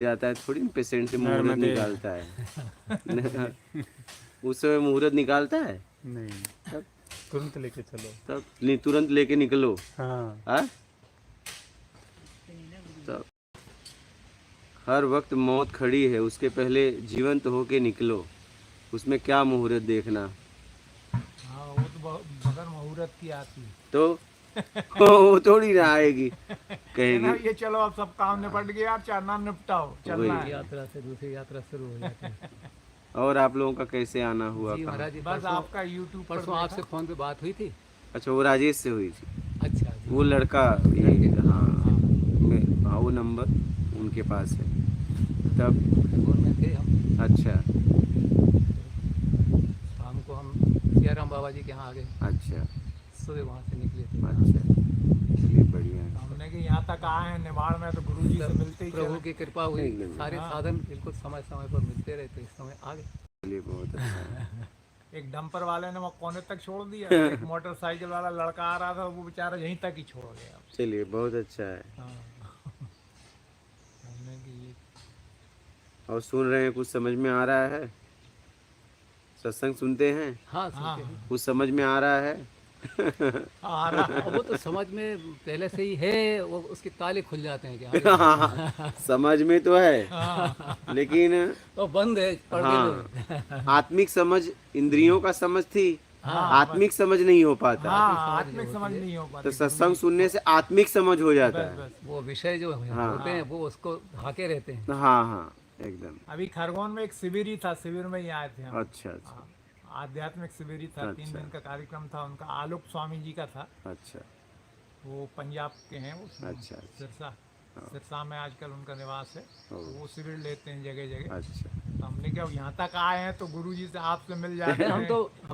जाता है, थोड़ी पेशेंट से मुहूर्त निकालता है। उस समय मुहूर्त निकालता है नहीं, तब तुरंत लेके चलो। तब नहीं, तुरंत लेके निकलो। हाँ, हाँ, तब हर वक्त मौत खड़ी है, उसके पहले जीवंत होके निकलो। उसमें क्या मुहूर्त देखना। हाँ वो तो बगैर मुहूर्त की आती है। तो वो थोड़ी ना आएगी, ये ना कहेगी ये चलो अब सब काम निपट गया, यार चलना निपटाओ, चलना वही। है। यात्रा से दूसरी यात्रा शुरू हो जाती है। और आप लोगों का कैसे आना हुआ, जी कहाँ? महाराज जी, बस परसों आपका यूट्यूब पर परसों आपसे फ़ोन पे बात हुई थी। अच्छा, वो राजेश से हुई थी। अच्छा जी, वो लड़का ये, हाँ, हाँ वो नंबर उनके पास है। तब खरगोन में थे हम। अच्छा शाम को हम सियाराम बाबा जी के यहाँ आ गए, अच्छा सुबह वहाँ से निकले थे। अच्छा, चलिए बढ़िया है। हमने कि यहाँ तक आए हैं निमाड़ में तो गुरु जी से मिलते ही प्रभु चले। की कृपा हुई, एकदम। सारे हाँ। साधन बिल्कुल समय समय पर मिलते रहे, तो इस समय आ गए। चलिए बहुत अच्छा है। एक डंपर वाले ने वो कोने तक छोड़ दिया, एक मोटरसाइकिल वाला लड़का आ रहा था, वो बेचारा यहीं तक ही छोड़ गया। चलिए बहुत अच्छा है। हाँ। हमने कि ये और सुन रहे हैं, कुछ समझ में आ रहा है? सत्संग सुनते हैं, हाँ, हाँ सुनते हैं। कुछ समझ में आ रहा है? आ रहा अब वो तो समझ में पहले से ही है, वो उसके ताले खुल जाते हैं क्या। समझ में तो है, हाँ लेकिन तो बंद है पर्दे हाँ, में। आत्मिक समझ, इंद्रियों का समझ थी, हाँ, आत्मिक समझ नहीं हो पाता। हाँ आत्मिक समझ नहीं हो पाती। तो सत्संग सुनने से आत्मिक समझ हो जाता बस है। बस। वो विषय जो हाँ। होते हैं वो उसको ढाके रहते हैं। हाँ हाँ एकदम। अभी खरगोन में एक शिविर ही था, शिविर में ही आए थे हम। अच्छा अच्छा हाँ, आध्यात्मिक शिविर ही था, 3 अच्छा। दिन का कार्यक्रम था उनका, आलोक स्वामी जी का था। अच्छा वो पंजाब के हैं, वो अच्छा। सिरसा, सिरसा में आजकल उनका निवास है। ओ। वो शिविर लेते हैं जगह जगह। अच्छा तो हमने क्या यहाँ तक आए हैं तो गुरु जी से आपसे मिल जाते हम हैं।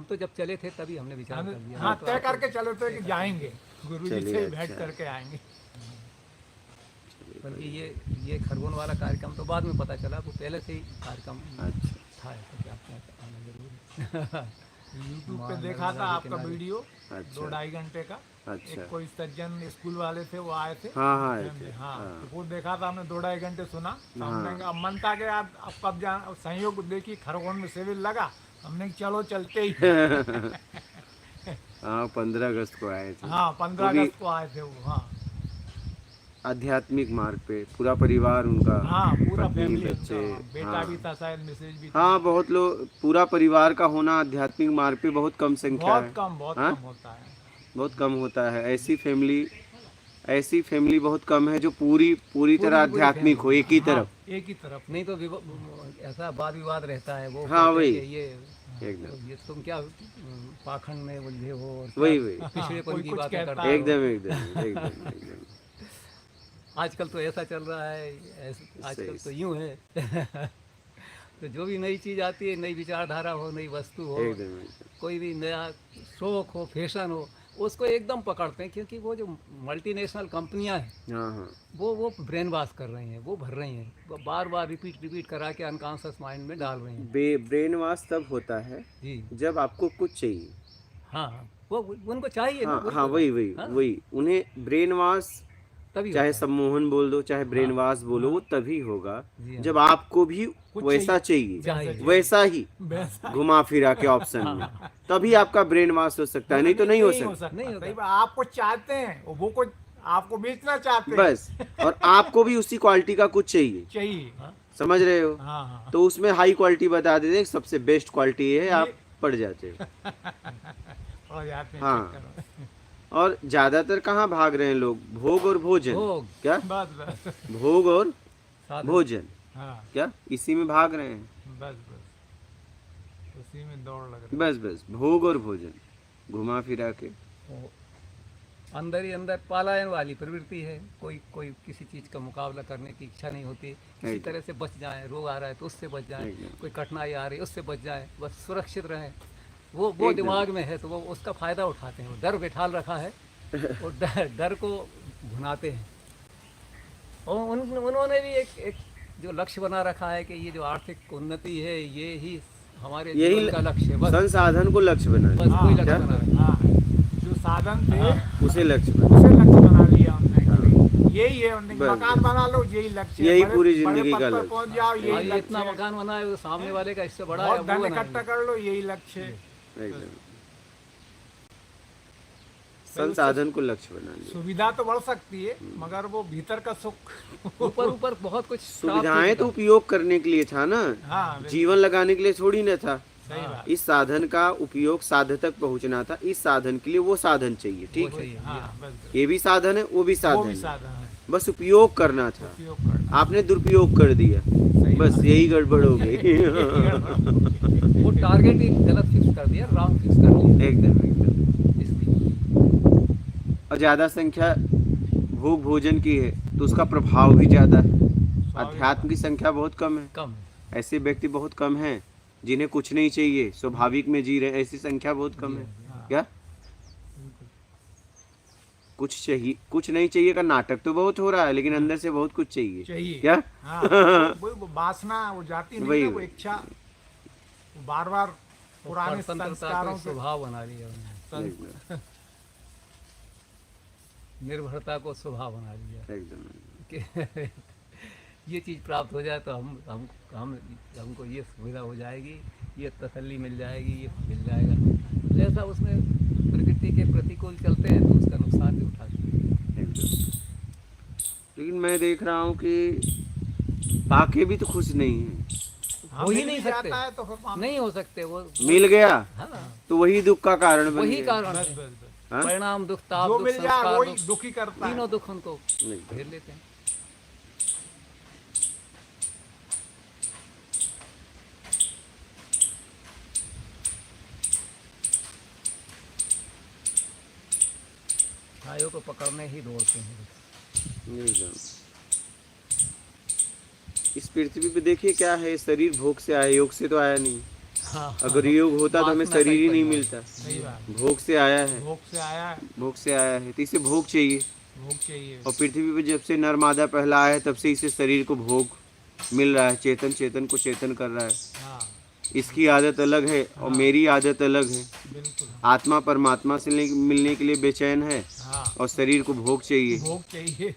तो जब चले थे तभी हमने विचार कर लिया। हाँ तो तय आप- करके चले थे कि जाएंगे, गुरु जी चलिए, से अच्छा भेंट है। करके आएंगे। बल्कि ये खरगोन वाला कार्यक्रम तो बाद में पता चला, वो पहले से ही कार्यक्रम अच्छा था, तो क्या आपने आना जरूर है। यूट्यूब पे देखा था आपका वीडियो, अच्छा। 2-2.5 घंटे का। अच्छा। एक कोई सज्जन स्कूल वाले थे, वो आए थे। हाँ हाँ आए फैमिली, थे, हाँ हाँ। तो वो देखा था हमने, 2-2.5 घंटे सुना। तो हमने हाँ। कहा, अब मन था कि यार अब कब जाना, अब संयोग देखी खरगोन में शिविर लगा, हमने कहा, चलो चलते ही। हाँ 15 अगस्त को आए थे। हाँ 15 वो भी अगस्त को आए थे वो। हाँ आध्यात्मिक मार्ग पे पूरा परिवार उनका, हाँ पूरा पत्नी, फैमिली बच्चे, उनका, बेटा हाँ। भी था शायद, मिसेज भी थी। हाँ बहुत लोग, पूरा परिवार का होना आध्यात्मिक मार्ग पे बहुत कम संख्या है। बहुत हाँ? कम होता है। बहुत कम होता है। ऐसी फैमिली बहुत कम है जो पूरी पूरी तरह आध्यात्मिक हो, एक ही तरफ। हाँ, एक ही तरफ। नहीं तो ऐसा वाद विवाद रहता है, वो हाँ, कहते हैं वही। कि एकदम ये तुम क्या पाखंड में उलझे हो, और वही क्या वही पिछड़ेपन कोई की कुछ बातें कहता करते है। हो। एकदम एकदम एकदम एकदम। आजकल तो ऐसा चल रहा है, आजकल तो यूं है। तो जो भी नई चीज़ आती है, नई विचारधारा हो, नई वस्तु हो, एकदम एकदम। कोई भी नया शौक हो, फैशन हो, उसको एकदम पकड़ते हैं, क्योंकि वो जो मल्टीनेशनल कंपनियां हैं हाँ हाँ वो ब्रेन वॉश कर रही हैं, वो भर रही हैं, वो बार बार रिपीट करा के अनकॉन्शियस माइंड में डाल रही हैं। ब्रेन वॉश तब होता है जी जब आपको कुछ चाहिए। हाँ हाँ, वो उनको चाहिए ना, हाँ वही हाँ तो वही बात। वही हाँ, वही, उन्हें ब्रेन वॉश, तभी चाहे होता है। सम्मोहन बोल दो, चाहे ब्रेन हाँ, वॉश बोलो, वो तभी होगा जी हाँ। जब आपको भी कुछ वैसा चाहिए। चाहिए, चाहिए। वैसा ही वैसा घुमा फिरा के ऑप्शन में, तभी आपका ब्रेन वॉश हो सकता है, नहीं तो नहीं हो सकता। सकता। नहीं होता। सही बात, आप कुछ चाहते हैं, वो कुछ आपको बेचना चाहते हैं। बस, और आपको भी उसी क्वालिटी का कुछ चाहिए, चाहिए। समझ रहे हो? हाँ हाँ। तो उसमें हाई क्वालिटी बता देते हैं, सबसे बेस्ट क्वालिटी है, आप पड़ जाते हो। और जाते हैं हाँ। चक्कर में। और ज्यादातर कहाँ भाग रहे हैं लोग? भोग और भोजन। भोग, क्या? बस बस। भोग और साधन। भोजन, हाँ क्या इसी में भाग रहे हैं? बस बस, उसी में दौड़ लग रही। बस बस, भोग और भोजन, घुमा फिरा के। वो अंदर ही अंदर पलायन वाली प्रवृत्ति है, कोई किसी चीज़ का मुकाबला करने की इच्छा नहीं होती, किसी एकदम। तरह से बच जाए, रोग आ रहा है तो उससे बच जाए, एकदम। कोई कठिनाई आ रही है उससे बच जाए, बस सुरक्षित रहे। वो एकदम। दिमाग में है तो वो उसका फ़ायदा उठाते हैं, वो डर बैठाल रखा है, वो डर को भुनाते हैं। और उन्होंने भी एक जो लक्ष्य बना रखा है कि ये जो आर्थिक उन्नति है, ये ही हमारे यही जीवन का लक्ष्य है, बस संसाधन को लक्ष्य बना बस लिया। कोई लक्ष्य क्या? बना रखा है। हाँ, जो साधन थे उसे लक्ष्य बना, उसे लक्ष्य बना लिया हमने। यही है मकान बना लो, यही लक्ष्य है। यही बड़े- पूरी बड़े जिंदगी पद का पर लक्ष्य। पहुंच जाओ, हाँ, यही ये लक्ष्य इतना है। मकान बना है, वो सामने वाले का इससे बड़ा है, बहुत अब वो धन बनाएंगे। इकट्ठा कर लो, यही लक्ष्य है। एकदम संसाधन को लक्ष्य बना लिया। सुविधा तो बढ़ सकती है, मगर वो भीतर का सुख ऊपर ऊपर बहुत कुछ प्राप्त सुविधाएं होगा। तो उपयोग करने के लिए था ना, हाँ बिल्कुल, जीवन लगाने के लिए थोड़ी ना था। सही बात। इस साधन का उपयोग साधन तक पहुंचना था। इस साधन के लिए वो साधन चाहिए, ठीक वो है। चाहिए, हाँ बस ये भी साधन है, वो भी वो साधन भी है, साधन है, बस उपयोग करना था। उपयोग करना। आपने दुरुपयोग कर दिया, सही बस बात। यही गड़बड़ हो गई। वो टारगेट ही गलत फिक्स कर दिया, रॉन्ग फिक्स कर दिया एकदम एकदम। इसलिए। और ज्यादा संख्या भोग भोजन की है तो उसका प्रभाव भी ज्यादा है। अध्यात्म की संख्या बहुत कम है। कम ऐसे व्यक्ति बहुत कम हैं जिन्हें कुछ नहीं चाहिए, स्वाभाविक में जी रहे, ऐसी संख्या बहुत कम है। हाँ, क्या कुछ चाहिए, कुछ नहीं चाहिए का नाटक तो बहुत हो रहा है, लेकिन अंदर से बहुत कुछ चाहिए। चाहिए। क्या हाँ, वो वासना वो जाती नहीं वही ना, वो वही। इच्छा बार बार पुराने स्वतंत्रता संस्कारों को से स्वभाव बना लिया उन्होंने, एकदम निर्भरता को स्वभाव बना लिया एकदम कि ये चीज़ प्राप्त हो जाए तो हम हमको ये सुविधा हो जाएगी, ये तसल्ली मिल जाएगी, ये मिल जाएगा। जैसा उसमें प्रकृति के प्रतिकूल चलते हैं तो उसका नुकसान भी उठाते हैं। एकदम। लेकिन मैं देख रहा हूँ कि पाके भी तो खुश नहीं है। हाँ, हो ही मिल नहीं भी जाता सकते, है तो फिर हम- नहीं हो सकते वो। मिल गया हाँ, तो वही दुख का कारण बन वही गया। कारण बस है। बस बस हाँ? परिणाम दुख, ताप जो दुख, मिल जाए संस्कार वही दुख, दुखी करता है। तीनों दुख उनको एकदम। घेर लेते हैं। छायों को पकड़ने ही दौड़ते हैं। एकदम। इस पृथ्वी पे देखिए क्या है, शरीर भोग से आया, योग से तो आया नहीं। हाँ, अगर योग होता तो हमें वासना का शरीर ही नहीं परिणाम। मिलता। सही बात। भोग से आया है, भोग से आया है, भोग से आया है, तो इसे भोग चाहिए। भोग चाहिए। और पृथ्वी पे जब से नर मादा पहला आया है तब से इसे शरीर को भोग मिल रहा है, चेतन चेतन को चेतन कर रहा है। हाँ इसकी आदत अलग है और मेरी आदत अलग है। बिल्कुल। आत्मा परमात्मा से मिलने के लिए बेचैन है हाँ और शरीर को भोग चाहिए। भोग चाहिए,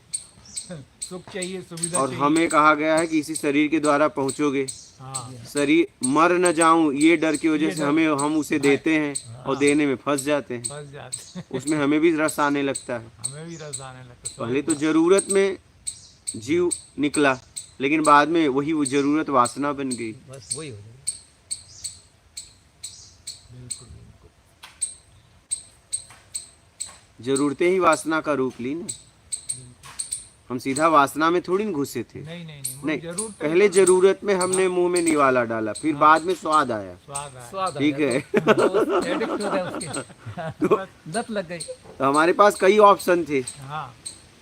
सुख चाहिए, सुविधा और चाहिए। हमें कहा गया है कि इसी शरीर के द्वारा पहुंचोगे। हाँ शरीर मर न जाऊं ये डर की वजह ये से डर। हमें हम उसे देते हैं और देने में फंस जाते हैं। फंस जाते हैं। उसमें हमें भी रस आने लगता है। हमें भी रस आने लगता है। पहले तो जरूरत में जीव निकला, लेकिन बाद में वही वो जरूरत वासना बन गई। बस वही हो जाएगा। बिल्कुल बिल्कुल। जरूरतें ही वासना का रूप ली ना। हम सीधा वासना में थोड़ी न घुसे थे। नहीं नहीं नहीं, नहीं, जरूर पहले जरूरत में हमने मुंह में निवाला डाला, फिर बाद में स्वाद आया। स्वाद आया। स्वाद आ ठीक गया है। तो एडिक्ट हो गया उसके, लत लग गई। तो हमारे पास कई ऑप्शन थे। हाँ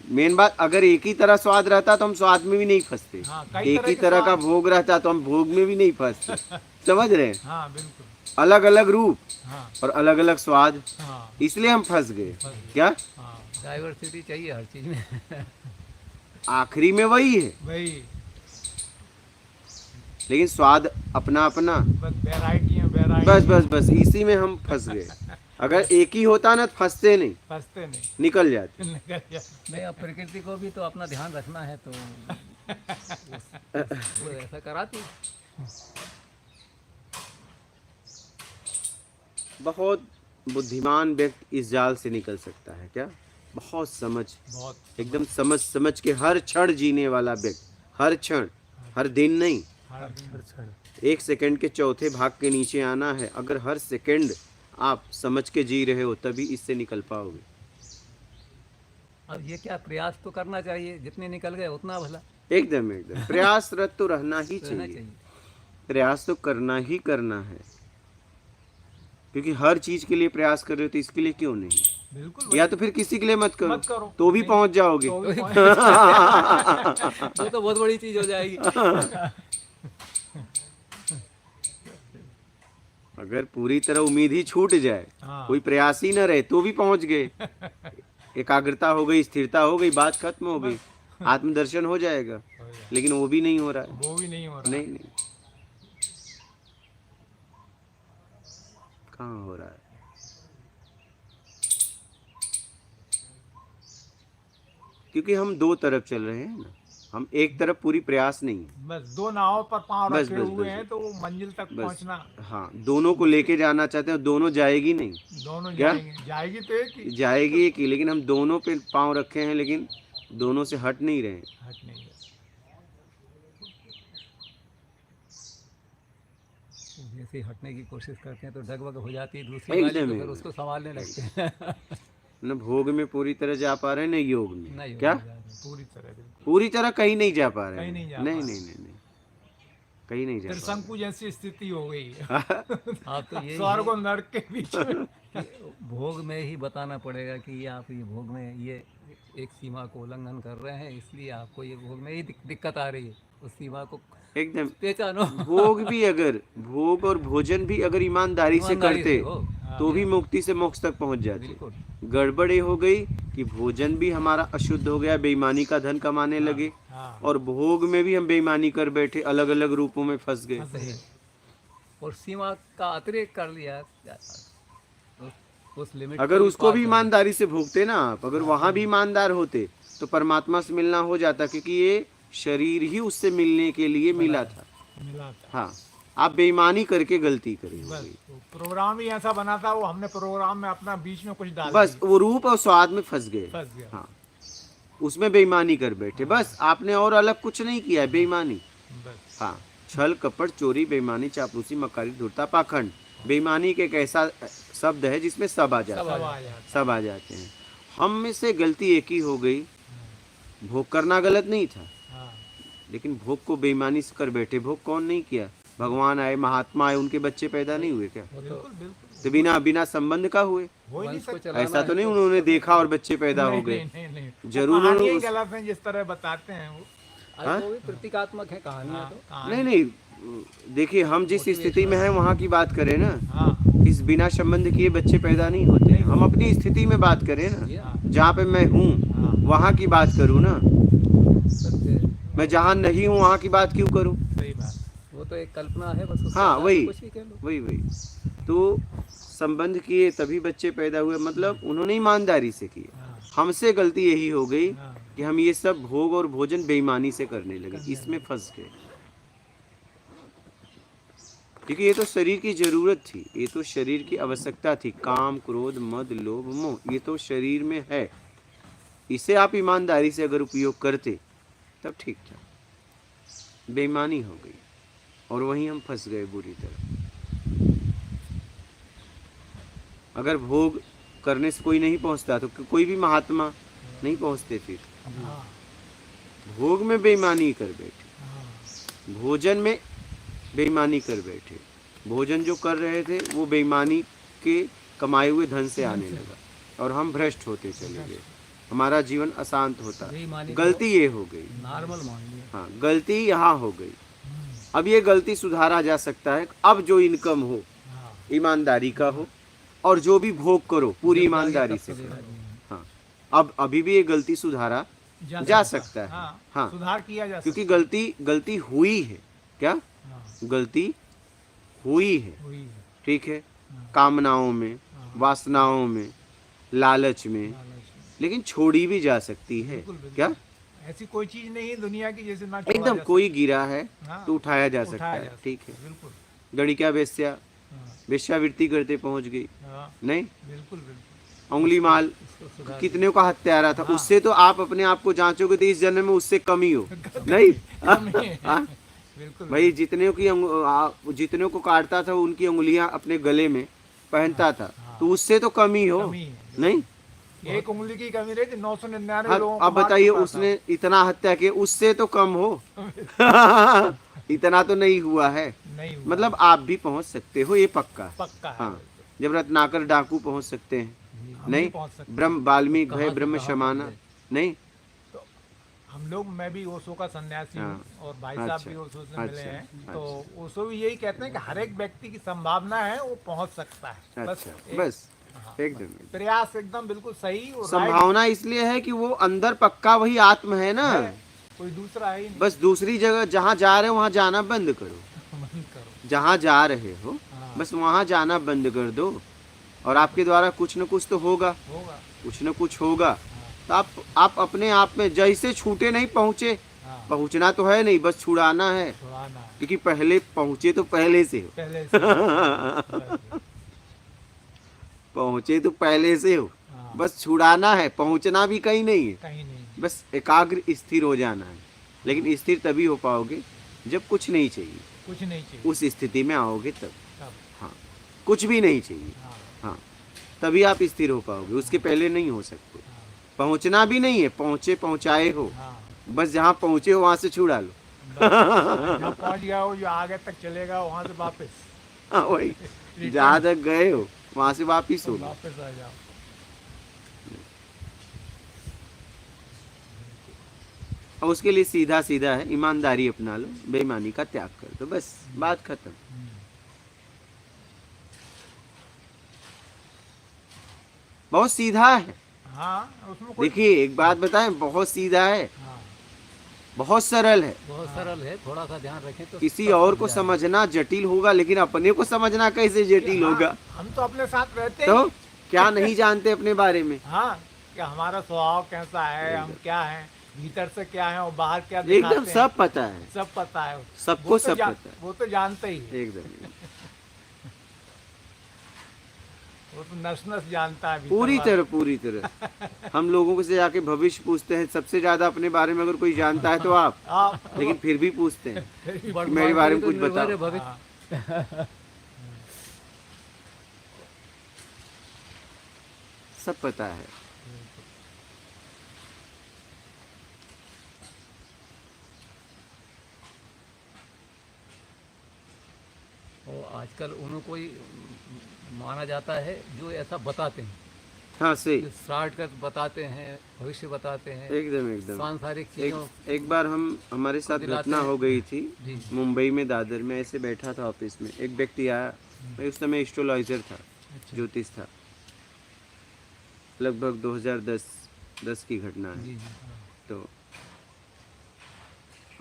मेन बात, अगर एक ही तरह स्वाद रहता तो हम स्वाद में भी नहीं फंसते। हाँ, कई एक तरह ही के तरह का स्वाद। भोग रहता तो हम भोग में भी नहीं फंसते। समझ रहे हैं? हाँ बिल्कुल। अलग अलग रूप हाँ और अलग अलग स्वाद, हाँ इसलिए हम फंस गए। फंस गए। क्या हाँ डाइवर्सिटी चाहिए हर चीज में। आखिरी में वही है, भाई, लेकिन स्वाद अपना अपना। बस वैरायटी है, वैरायटी। बस बस बस इसी में हम फंस गए। अगर एक ही होता ना तो फंसते नहीं, फंसते नहीं। निकल जाते। निकल जाए। नहीं, अब प्रकृति को भी तो अपना ध्यान रखना है, तो वो ऐसा कराती। बहुत बुद्धिमान व्यक्ति इस जाल से निकल सकता है। क्या बहुत समझ, बहुत एकदम समझ समझ के हर क्षण जीने वाला व्यक्ति, हर क्षण, हर दिन नहीं, हर क्षण। एक सेकंड के चौथे भाग के नीचे आना है। अगर हर सेकंड आप समझ के जी रहे हो तभी इससे निकल पाओगे। अब ये क्या, प्रयास तो करना चाहिए, जितने निकल गए उतना भला एकदम एकदम प्रयासरत तो रहना ही रहना चाहिए। चाहिए। प्रयास तो करना ही करना है, क्योंकि हर चीज के लिए प्रयास कर रहे हो तो इसके लिए क्यों नहीं? बिल्कुल या तो फिर किसी के लिए मत करो, मत करो। तो भी नहीं, पहुंच जाओगे। तो भी वो तो बहुत बड़ी चीज हो जाएगी। अगर पूरी तरह उम्मीद ही छूट जाए, हाँ। कोई प्रयास ही न रहे, तो भी पहुंच गए। एकाग्रता हो गई, स्थिरता हो गई, बात खत्म हो गई, आत्मदर्शन हो जाएगा। लेकिन वो भी नहीं हो रहा है। वो भी नहीं हो रहा। नहीं नहीं, कहाँ हो रहा है? क्योंकि हम दो तरफ चल रहे हैं ना, हम एक तरफ पूरी प्रयास नहीं है। बस दो नावों पर पांव बस, रखे बस, हुए बस, हैं तो वो मंजिल तक बस। पहुंचना, हाँ, दोनों को लेके जाना चाहते हैं, दोनों जाएगी नहीं, दोनों क्या? जाएगी तो एक ही, जाएगी एक ही, लेकिन हम दोनों पे पाँव रखे हैं, लेकिन दोनों से हट नहीं रहे हैं। हट नहीं है। जैसे ही हटने की कोशिश करते हैं तो डगमग हो जाती है दूसरी वाली, एकदम तो ही। फिर उसको संभालने लगते हैं। न भोग में पूरी तरह जा पा रहे हैं, न योग में। नहीं क्या? पूरी तरह बिल्कुल पूरी तरह कहीं नहीं जा पा रहे कहीं हैं। नहीं जा नहीं, पा नहीं, नहीं, नहीं, कहीं नहीं जा फिर पा रहे शंकु जैसी स्थिति हो गई है। आप तो यही स्वर्ग और नरक के बीच में। कि भोग में ही बताना पड़ेगा कि ये आप ये भोग में ये एक सीमा को उल्लंघन कर रहे हैं, इसलिए आपको ये भोग में ही दिक्कत आ रही है। उस सीमा को एकदम। पहचानो। भोग भी अगर, भोग और भोजन भी अगर ईमानदारी से ईमानदारी करते से हो, तो भी मुक्ति से मोक्ष तक पहुंच जाते। बिल्कुल। गड़बड़ ये हो गई कि भोजन भी हमारा अशुद्ध हो गया, बेईमानी का धन कमाने लगे, हाँ और भोग में भी हम बेईमानी कर बैठे, अलग अलग रूपों में फंस गए। सही। और सीमा का अतिरेक कर लिया उस लिमिट अगर को उसको पार भी कर ईमानदारी से भोगते ना आप, अगर वहां भी ईमानदार होते तो परमात्मा से मिलना हो जाता, क्योंकि ये शरीर ही उससे मिलने के लिए मिला था। मिला था। हाँ, आप बेईमानी करके गलती करी बस होगी। वो प्रोग्राम ही ऐसा बना था, वो हमने प्रोग्राम में अपना बीच में कुछ डाल बस वो रूप और स्वाद में फंस गए। फंस गया। हाँ, उसमें बेईमानी कर बैठे, बस आपने और अलग कुछ नहीं किया है, बेईमानी। बस हाँ, छल कपट चोरी बेईमानी चापलूसी मकारी धूर्ता पाखंड, बेईमानी के एक ऐसा शब्द है जिसमें सब आ जाता सब है, आ जाता। सब आ जाते हैं। हम में से गलती एक ही हो गई, भोग करना गलत नहीं था, हाँ लेकिन भोग को बेईमानी से कर बैठे। भोग कौन नहीं किया? भगवान आए, महात्मा आए, उनके बच्चे पैदा नहीं हुए क्या? बिल्कुल बिल्कुल तो बिना बिना संबंध का हुए? हो ही नहीं वंश को सकता। चलाना ऐसा तो है नहीं उन्होंने देखा और बच्चे पैदा हो गए। नहीं नहीं वो जरूर कहानियां ही उस- गलत हैं जिस तरह बताते हैं वो। आज वो भी प्रतीकात्मक है कहानियां हाँ, तो। कहानी- नहीं नहीं, देखिए हम जिस स्थिति में हैं वहाँ की बात करें ना, हाँ इस बिना संबंध किए बच्चे पैदा नहीं होते। हम अपनी स्थिति में बात करें ना, ये जहाँ पे मैं हूँ हाँ वहाँ की बात करूँ ना, सत्य है। मैं जहाँ नहीं हूँ वहाँ की बात क्यों करूँ? सही बात। वो तो एक कल्पना है बस। उसके हाँ, आधार पे वही। कुछ भी कह लो। वही वही तो संबंध किए तभी बच्चे पैदा हुए, मतलब उन्होंने ईमानदारी से किए। हाँ हमसे गलती यही हो गई हाँ कि हम ये सब भोग और भोजन बेईमानी से करने लगे, इसमें फंस गए। क्योंकि ये तो शरीर की जरूरत थी, ये तो शरीर की आवश्यकता थी। काम क्रोध मद लोभ मोह, ये तो शरीर में है। इसे आप ईमानदारी से अगर उपयोग करते तब ठीक था। बेईमानी हो गई और वहीं हम फंस गए बुरी तरह। अगर भोग करने से कोई नहीं पहुंचता तो कोई भी महात्मा नहीं पहुंचते। फिर हाँ भोग में बेईमानी कर बैठे, हाँ भोजन में बेईमानी कर बैठे। भोजन जो कर रहे थे वो बेईमानी के कमाए हुए धन से आने लगा और हम भ्रष्ट होते चले गए, हमारा जीवन अशांत होता। बेईमानी को गलती ये हो गई। नॉर्मल मान लिया। हाँ, गलती यहाँ हो गई। अब ये गलती सुधारा जा सकता है। अब जो इनकम हो हाँ ईमानदारी का हो, और जो भी भोग करो पूरी ईमानदारी से करो। हाँ, अब अभी भी ये गलती सुधारा जा सकता है। हाँ, हाँ, सुधार किया जा सकता क्योंकि गलती हुई है। क्या? है। हाँ, गलती हुई है, हुई है। ठीक है, कामनाओं में, हाँ, वासनाओं में, लालच में, लालच। लेकिन छोड़ी भी जा सकती है। बिल्कुल, बिल्कुल। क्या? ऐसी कोई चीज नहीं है दुनिया की जैसे ना छोड़ा एकदम जा कोई गिरा है हाँ, तो उठाया जा सकता उठाया है, जा सकता ठीक है। बिल्कुल। गणिका वेश्या हाँ, वेश्यावृत्ति करते पहुंच गई, हाँ, नहीं? बिल्कुल बिल्कुल। उंगली माल उसको सुधार कितने का हत्यारा था। हाँ। उससे तो आप अपने आप को जांचोगे तो इस जन्म में उससे कम ही हो, नहीं? हाँ? बिल्कुल भाई जितने जितने को काटता था उनकी उंगलियां अपने गले में पहनता था, तो उससे तो कम ही हो, कमी है। नहीं? एक उंगली की कमी रही थी 999 हाँ, लोगों को अब मार बताइए चुका था। उसने इतना हत्या किया, उससे तो कम हो। इतना तो नहीं हुआ है। नहीं हुआ। मतलब आप भी पहुंच सकते हो, ये पक्का है। पक्का है। हाँ, जब रत्नाकर डाकू पहुंच सकते हैं, हम नहीं? पहुंच सकते। ब्रह्म वाल्मीकि कहाँ भय से ब्रह्म कहाँ समाना, पहुंचे? नहीं? हम लोग, मैं भी ओशो का सन्यासी हूँ हाँ। और भाई साहब अच्छा, भी ओशो से मिले अच्छा, हैं। तो ओशो भी यही कहते हैं कि हर एक व्यक्ति की संभावना है, वो पहुंच सकता है। बस अच्छा, एक बस हाँ, एकदम प्रयास एकदम बिल्कुल सही और संभावना इसलिए है कि वो अंदर पक्का वही आत्म है ना। right है, कोई दूसरा है ही नहीं। बस दूसरी जगह जहाँ जा रहे हो वहाँ जाना बंद करो। बंद करो। जहाँ जा रहे हो हाँ, बस वहाँ जाना बंद कर दो, और आपके द्वारा कुछ न कुछ तो होगा, होगा। कुछ न कुछ होगा। तो आप अपने आप में जैसे छूटे नहीं पहुंचे, हाँ पहुंचना तो है नहीं, बस छुड़ाना है, छुड़ाना है क्योंकि पहले पहुंचे तो पहले से हो। पहले से। बस, पहुंचे तो पहले से हो, हाँ, बस छुड़ाना है, पहुंचना भी कहीं नहीं है, कहीं नहीं। बस एकाग्र स्थिर हो जाना है। लेकिन स्थिर तभी हो पाओगे जब कुछ नहीं चाहिए, कुछ नहीं चाहिए उस स्थिति में आओगे तब। तब। हाँ, कुछ भी नहीं चाहिए, हाँ हाँ, तभी आप स्थिर हो पाओगे, उसके पहले नहीं हो सकते। हाँ पहुंचना भी नहीं है, पहुंचे पहुंचाए हो, हाँ बस जहाँ पहुंचे हो वहां से छुड़ा लो। जहाँ पहुँच गया हो, जो आगे तक चलेगा वहाँ से वापस हाँ, वही जहाँ तक गए हो वहां से वापिस हो लो। वापस आ जाओ। और उसके लिए सीधा सीधा है, ईमानदारी अपना लो, बेईमानी का त्याग कर दो, बस बात खत्म। बहुत सीधा है। हाँ उसमें कोई। देखिए एक बात बताएं, बहुत सीधा है, हाँ बहुत सरल है। बहुत सरल है, थोड़ा सा ध्यान रखें तो किसी सब और को समझ आएगा। समझना जटिल होगा, लेकिन अपने को समझना कैसे जटिल हाँ, होगा। हम तो अपने साथ रहते तो ही। क्या नहीं जानते अपने बारे में, हाँ कि हमारा स्वभाव कैसा है, हम क्या हैं, भीतर से क्या है और बाहर क्या दिखाते एकदम हैं, सब पता है, सब पता है। सबको वो तो सब जान- पता है, वो तो जानते ही है। एकदम वो तो नस नस जानता है भीतर पूरी वाला। तरह, पूरी तरह। हम लोगों से जाके भविष्य पूछते हैं, सबसे ज्यादा अपने बारे में अगर कोई जानता है तो आप, आप लेकिन फिर भी पूछते हैं वर्तमान मेरे बारे में पे कुछ तो निर्भर है बताओ। भविष्य। हाँ, सब पता है। और आजकल उनको ही माना जाता है जो ऐसा बताते हैं, हाँ सही, जो शॉर्ट कर बताते हैं, भविष्य बताते हैं, एकदम एकदम। सांसारिक चीजों। एक बार हमारे साथ दिलाते घटना हैं। हो गई थी जी मुंबई में, दादर में। ऐसे बैठा था ऑफिस में, एक व्यक्ति आया, मैं उस समय एस्ट्रोलॉजर था, अच्छा। ज्योतिष था, लगभग 2010 की घटना है। जी जी। तो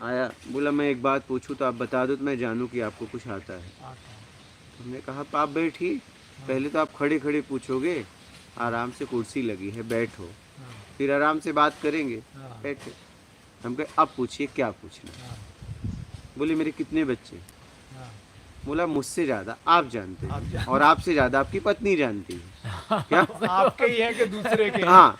आया, बोला मैं एक बात पूछूं तो आप बता दो तो मैं जानूं कि आपको कुछ आता है। आता है। हमने कहा आप बैठिए, पहले तो आप खड़े खड़े पूछोगे, आराम से कुर्सी लगी है बैठो, हाँ, फिर आराम से बात करेंगे, हाँ, बैठे। हम कहे अब पूछिए क्या पूछना है। हाँ, बोले मेरे कितने बच्चे। हाँ, बोला मुझसे ज्यादा आप जानते आप हैं, और आपसे ज्यादा आपकी पत्नी जानती है। क्या? आपके ही हैं कि दूसरे के हैं? हाँ,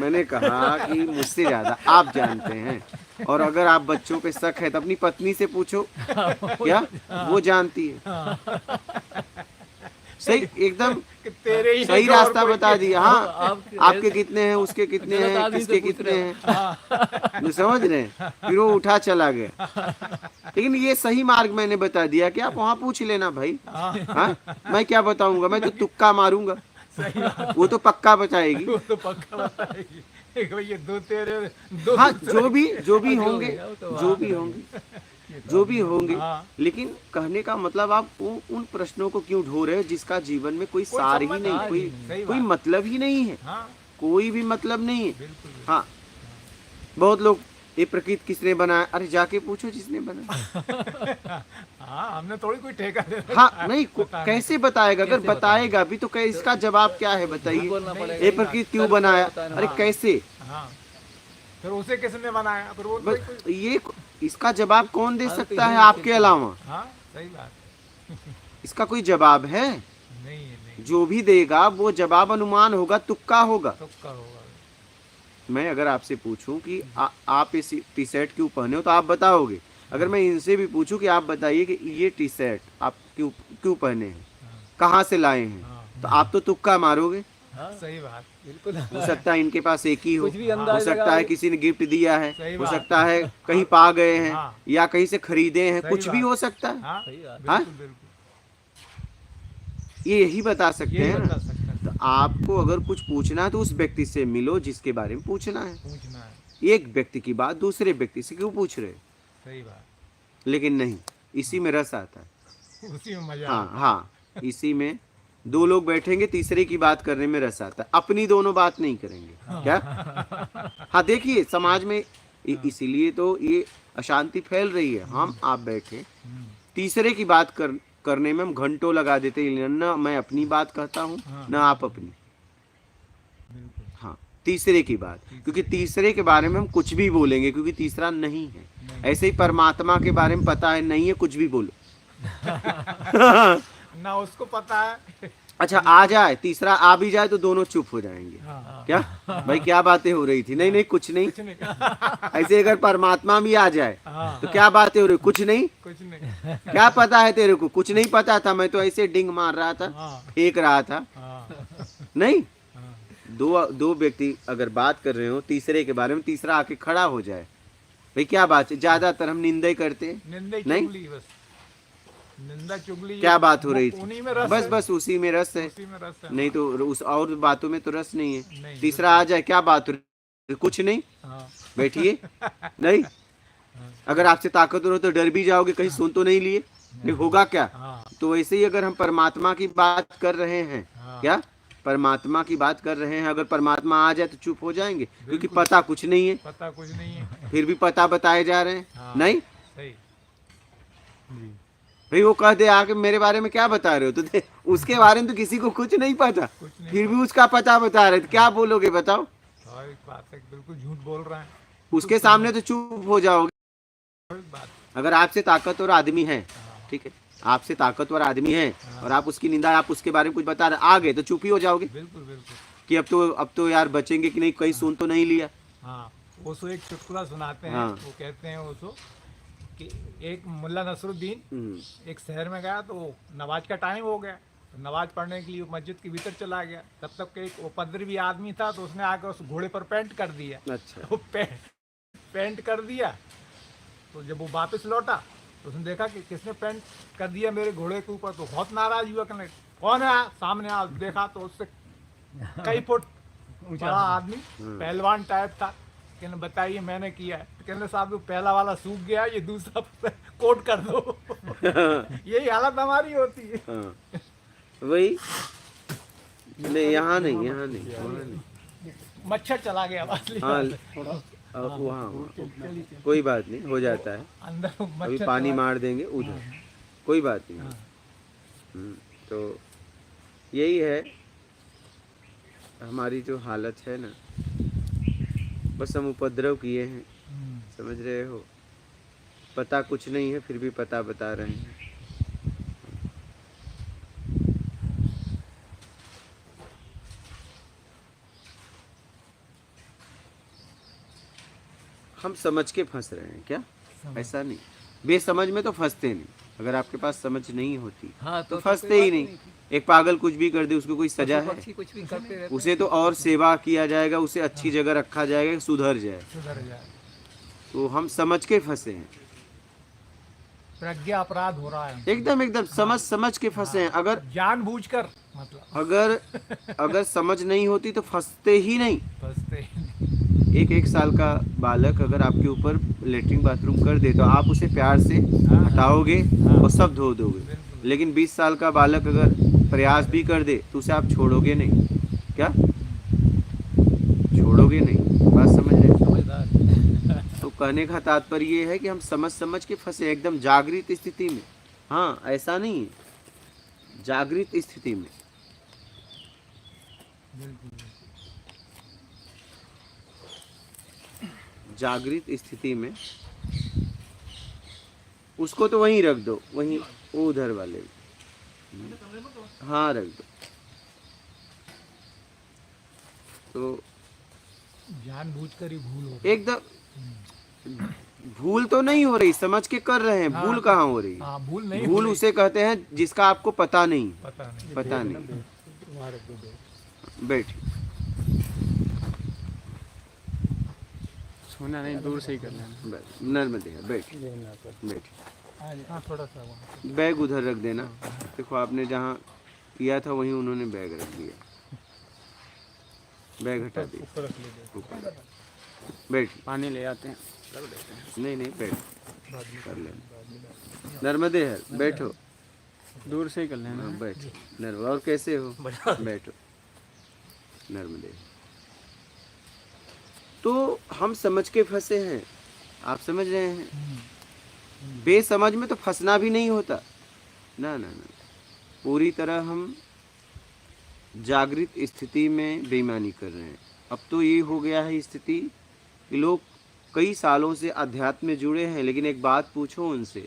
मैंने कहा कि मुझसे ज्यादा आप जानते हैं, और अगर आप बच्चों पे शक है तो अपनी पत्नी से पूछो, क्या वो जानती है। सही, एकदम कि तेरे ही हैं सही कि और रास्ता कोई बता के? दिया। हाँ, आपके- आपके कितने हैं, उसके कितने गलत हैं, आदमी से किसके पूछ कितने रहे हैं, जो समझ रहे हैं। फिर वो उठा चला गया। लेकिन ये सही मार्ग मैंने बता दिया कि आप वहाँ पूछ लेना भाई। हाँ, हाँ, मैं क्या बताऊंगा, मैं तो तुक्का मारूंगा, सही बात। वो तो पक्का बताएगी। वो तो पक्का बताएगी कि भाई ये दो तेरे, दो हाँ, दूसरे। जो भी होंगे, होगा, वो तो जो बात भी है। होंगे, जो भी होंगे। हाँ। लेकिन कहने का मतलब आप उन प्रश्नों को क्यों ढो रहे हो जिसका जीवन में कोई सार ही संबंध नहीं, है कोई नहीं, सही कोई बात। मतलब ही नहीं है, हाँ कोई भी मतलब नहीं है। बिल्कुल बिल्कुल। हाँ, बहुत लोग ये प्रकृति किसने बनाया, अरे जाके पूछो जिसने बनाया। हाँ हमने थोड़ी कोई ठेका दे हाँ नहीं, बताने कैसे बताएगा, अगर कैसे बताएगा भी तो इसका जवाब क्या है बताइए। बोलना पड़ेगा। ये प्रकृति क्यों बनाया, बताना। अरे कैसे, हाँ फिर उसे किसने बनाया, फिर वो कोई बस ये इसका जवाब कौन दे हाँ, तो सकता है यही आपके चिंता। अलावा। हाँ सही बात। इसका कोई जवाब है? नहीं है, नहीं जो भी देगा वो जवाब अनुमान होगा, तुक्का होगा। तो क्या होगा? मैं अगर आपसे पूछूं कि आप इस टी शर्ट क्यों पहने हो तो आप बताओगे। अगर मैं इनसे भी पूछूं कि आप बताइए कि ये टी शर्ट आप क्यों क्यों पहने हैं, कहाँ से लाए हैं, हाँ तो आप तो तुक्का मारोगे। हाँ, सही बात। बिल्कुल। हो सकता है इनके पास एक ही हो, कुछ भी हो अंदाज सकता लगा है किसी ने गिफ्ट दिया है, सही हो बात। सकता है कहीं पा गए हैं, हाँ। या कहीं से खरीदे हैं, सही कुछ भी बात। हो सकता है। हाँ सही बात। हाँ? बिल्कुल बिल्कुल ये यही बता सकते यही हैं बता ना। सकता है। तो आपको अगर कुछ पूछना है तो उस व्यक्ति से मिलो जिसके बारे में पूछना है। पूछना है, एक व्यक्ति की बात दूसरे व्यक्ति से क्यों पूछ रहे हो? सही बात। लेकिन नहीं, इसी में रस आता है। उसी में मजा हाँ आता हाँ, इसी में दो लोग बैठेंगे, तीसरे की बात करने में रस आता है, अपनी दोनों बात नहीं करेंगे। क्या? हाँ देखिए समाज में इसीलिए तो ये अशांति फैल रही है। हम आप बैठे है। तीसरे की बात करने में हम घंटों लगा देते हैं, न मैं अपनी बात कहता हूँ हाँ। न आप अपनी। बिल्कुल। हाँ, तीसरे की बात, क्योंकि तीसरे के बारे में हम कुछ भी बोलेंगे क्योंकि तीसरा नहीं है। ऐसे ही परमात्मा के बारे में पता है नहीं है, कुछ भी बोलो। ना उसको पता है। अच्छा आ जाए, तीसरा आ भी जाए तो दोनों चुप हो जाएंगे। हाँ। क्या भाई क्या बातें हो रही थी? नहीं नहीं कुछ नहीं। कुछ नहीं। ऐसे अगर परमात्मा भी आ जाए हाँ। तो क्या बातें हो रही? कुछ नहीं। कुछ नहीं। क्या पता है तेरे को? कुछ नहीं पता था, मैं तो ऐसे डिंग मार रहा था, हाँ। फेंक रहा था। हाँ। नहीं, हाँ। दो व्यक्ति अगर बात कर रहे हो तीसरे के बारे में, तीसरा आके खड़ा हो जाए, भाई क्या बात है? ज्यादातर हम निंदा ही करते हैं। निंदा नहीं? चुगली बस, निंदा चुगली। क्या बात हो रही उन्हीं थी? में रस बस है। बस उसी में रस है, उसी में रस है। नहीं तो उस और बातों में तो रस नहीं है। नहीं। तीसरा आ जाए, क्या बात हो रही? कुछ नहीं, हाँ। बैठिए। नहीं, अगर आपसे ताकतवर हो तो डर भी जाओगे, कहीं सुन तो नहीं लिए, नहीं होगा क्या? हाँ। तो वैसे ही अगर हम परमात्मा की बात कर रहे हैं, हाँ। क्या परमात्मा की बात कर रहे हैं, अगर परमात्मा आ जाए तो चुप हो जाएंगे क्योंकि पता कुछ नहीं है, पता कुछ नहीं है। फिर भी पता बताए जा रहे हैं। हाँ। नहीं सही। जी। भाई, वो कह दे आके मेरे बारे में क्या बता रहे हो, तो उसके बारे में तो किसी को कुछ नहीं पता, कुछ नहीं फिर भी उसका पता बता रहे, तो क्या बोलोगे बताओ? स्वाभाविक बात है, बिल्कुल झूठ बोल रहा है। उसके सामने तो चुप हो जाओगे। स्वाभाविक बात। अगर आपसे ताकतवर आदमी है, ठीक है, आपसे ताकतवर आदमी है और आप उसकी निंदा, आप उसके बारे में कुछ बता रहे, आ गए तो चुप ही हो जाओगे बिल्कुल बिल्कुल। कि अब तो यार बचेंगे कि नहीं, कहीं सुन तो नहीं लिया। हाँ, ओशो एक चुटकुला सुनाते हैं। हाँ। वो कहते हैं ओशो कि एक मुल्ला नसरुद्दीन एक शहर में गया, तो नमाज का टाइम हो गया, तो नमाज पढ़ने के लिए मस्जिद के भीतर चला गया। तब तक एक उपद्रवी आदमी था, तो उसने आकर उस घोड़े पर पेंट कर दिया। अच्छा। वो पेंट कर दिया, तो जब वो वापस लौटा तो उसने देखा कि किसने पेंट कर दिया मेरे घोड़े के ऊपर, तो बहुत नाराज हुआ। कहने कौन है? सामने आ देखा तो उससे कई फुट बड़ा आदमी, पहलवान टाइप था। कहने बताइए मैंने किया है? तो कहने साहब वो पहला वाला सूख गया, ये दूसरा कोट कर दो। यही हालत हमारी होती है। हाँ, वही। नहीं यहाँ नहीं, यहाँ नहीं, वहाँ नहीं। मच्छर चला गया असली हाँ, बात है। वहाँ कोई बात नहीं, हो जाता है। अंदर अभी मच्छर पानी चला- मार देंगे उधर, कोई बात नहीं। तो यही है हमारी जो हालत है ना, बस हम उपद्रव किए हैं, समझ रहे हो? पता कुछ नहीं है, फिर भी पता बता रहे हैं। हम समझ के फंस रहे हैं क्या? ऐसा नहीं, बेसमझ में तो फंसते नहीं। अगर आपके पास समझ नहीं होती हाँ, तो तो फंसते कोई ही बात नहीं। एक पागल कुछ भी कर दे, उसको कोई सजा पशु है? पक्षी कुछ भी करते रहते उसे तो और सेवा किया जाएगा, उसे अच्छी जगह रखा जाएगा, सुधर जाए। सुधर जाए। तो हम समझ के फंसे हैं, प्रज्ञा अपराध हो रहा है, एकदम एकदम समझ के फंसे हैं। अगर जानबूझकर, मतलब अगर समझ नहीं होती तो फंसते ही नहीं। फंसते ही। एक साल का बालक अगर आपके ऊपर लेटरिन बाथरूम कर दे तो आप उसे प्यार से हटाओगे और सब धो दोगे। बिल्कुल। लेकिन 20 साल का बालक अगर प्रयास भी कर दे तो उसे आप छोड़ोगे नहीं। क्या छोड़ोगे नहीं? बात समझ रहे हैं? समझदार। तो कहने का तात्पर्य ये है कि हम समझ के फंसे एकदम जागृत स्थिति में। हाँ, ऐसा नहीं है, जागृत स्थिति में। जागृत स्थिति में उसको तो वहीं रख दो, वहीं उधर वाले, हाँ रख दो। तो जानबूझकर ही भूल हो। एकदम भूल तो नहीं हो रही, समझ के कर रहे हैं। भूल कहाँ हो रही? हाँ, भूल नहीं भूल हो रही। उसे कहते हैं जिसका आपको पता नहीं। पता नहीं। बैठ। सोना नहीं, दूर से ही करना है। नर्मदे बैठ बैठ। हाँ, थोड़ा सा वहाँ। बैग उधर रख देना। देखो आपने जहाँ किया था वहीं उन्होंने बैग रख दिया। बैग हटा दिया, ऊपर रख लीजिए। ऊपर। बैठ। पानी ले आते हैं, रख देते हैं। नहीं बैठ, कर लेना। नर्मदे है, बैठो। दूर से ही कर लेना। हाँ, बैठ। नर्मदे, और कैसे हो? बैठो। नर्मदे। तो हम समझ के फंसे हैं, आप समझ रहे हैं? बेसमझ में तो फंसना भी नहीं होता ना ना ना। पूरी तरह हम जागृत स्थिति में बेईमानी कर रहे हैं। अब तो ये हो गया है स्थिति कि लोग कई सालों से अध्यात्म में जुड़े हैं, लेकिन एक बात पूछो उनसे,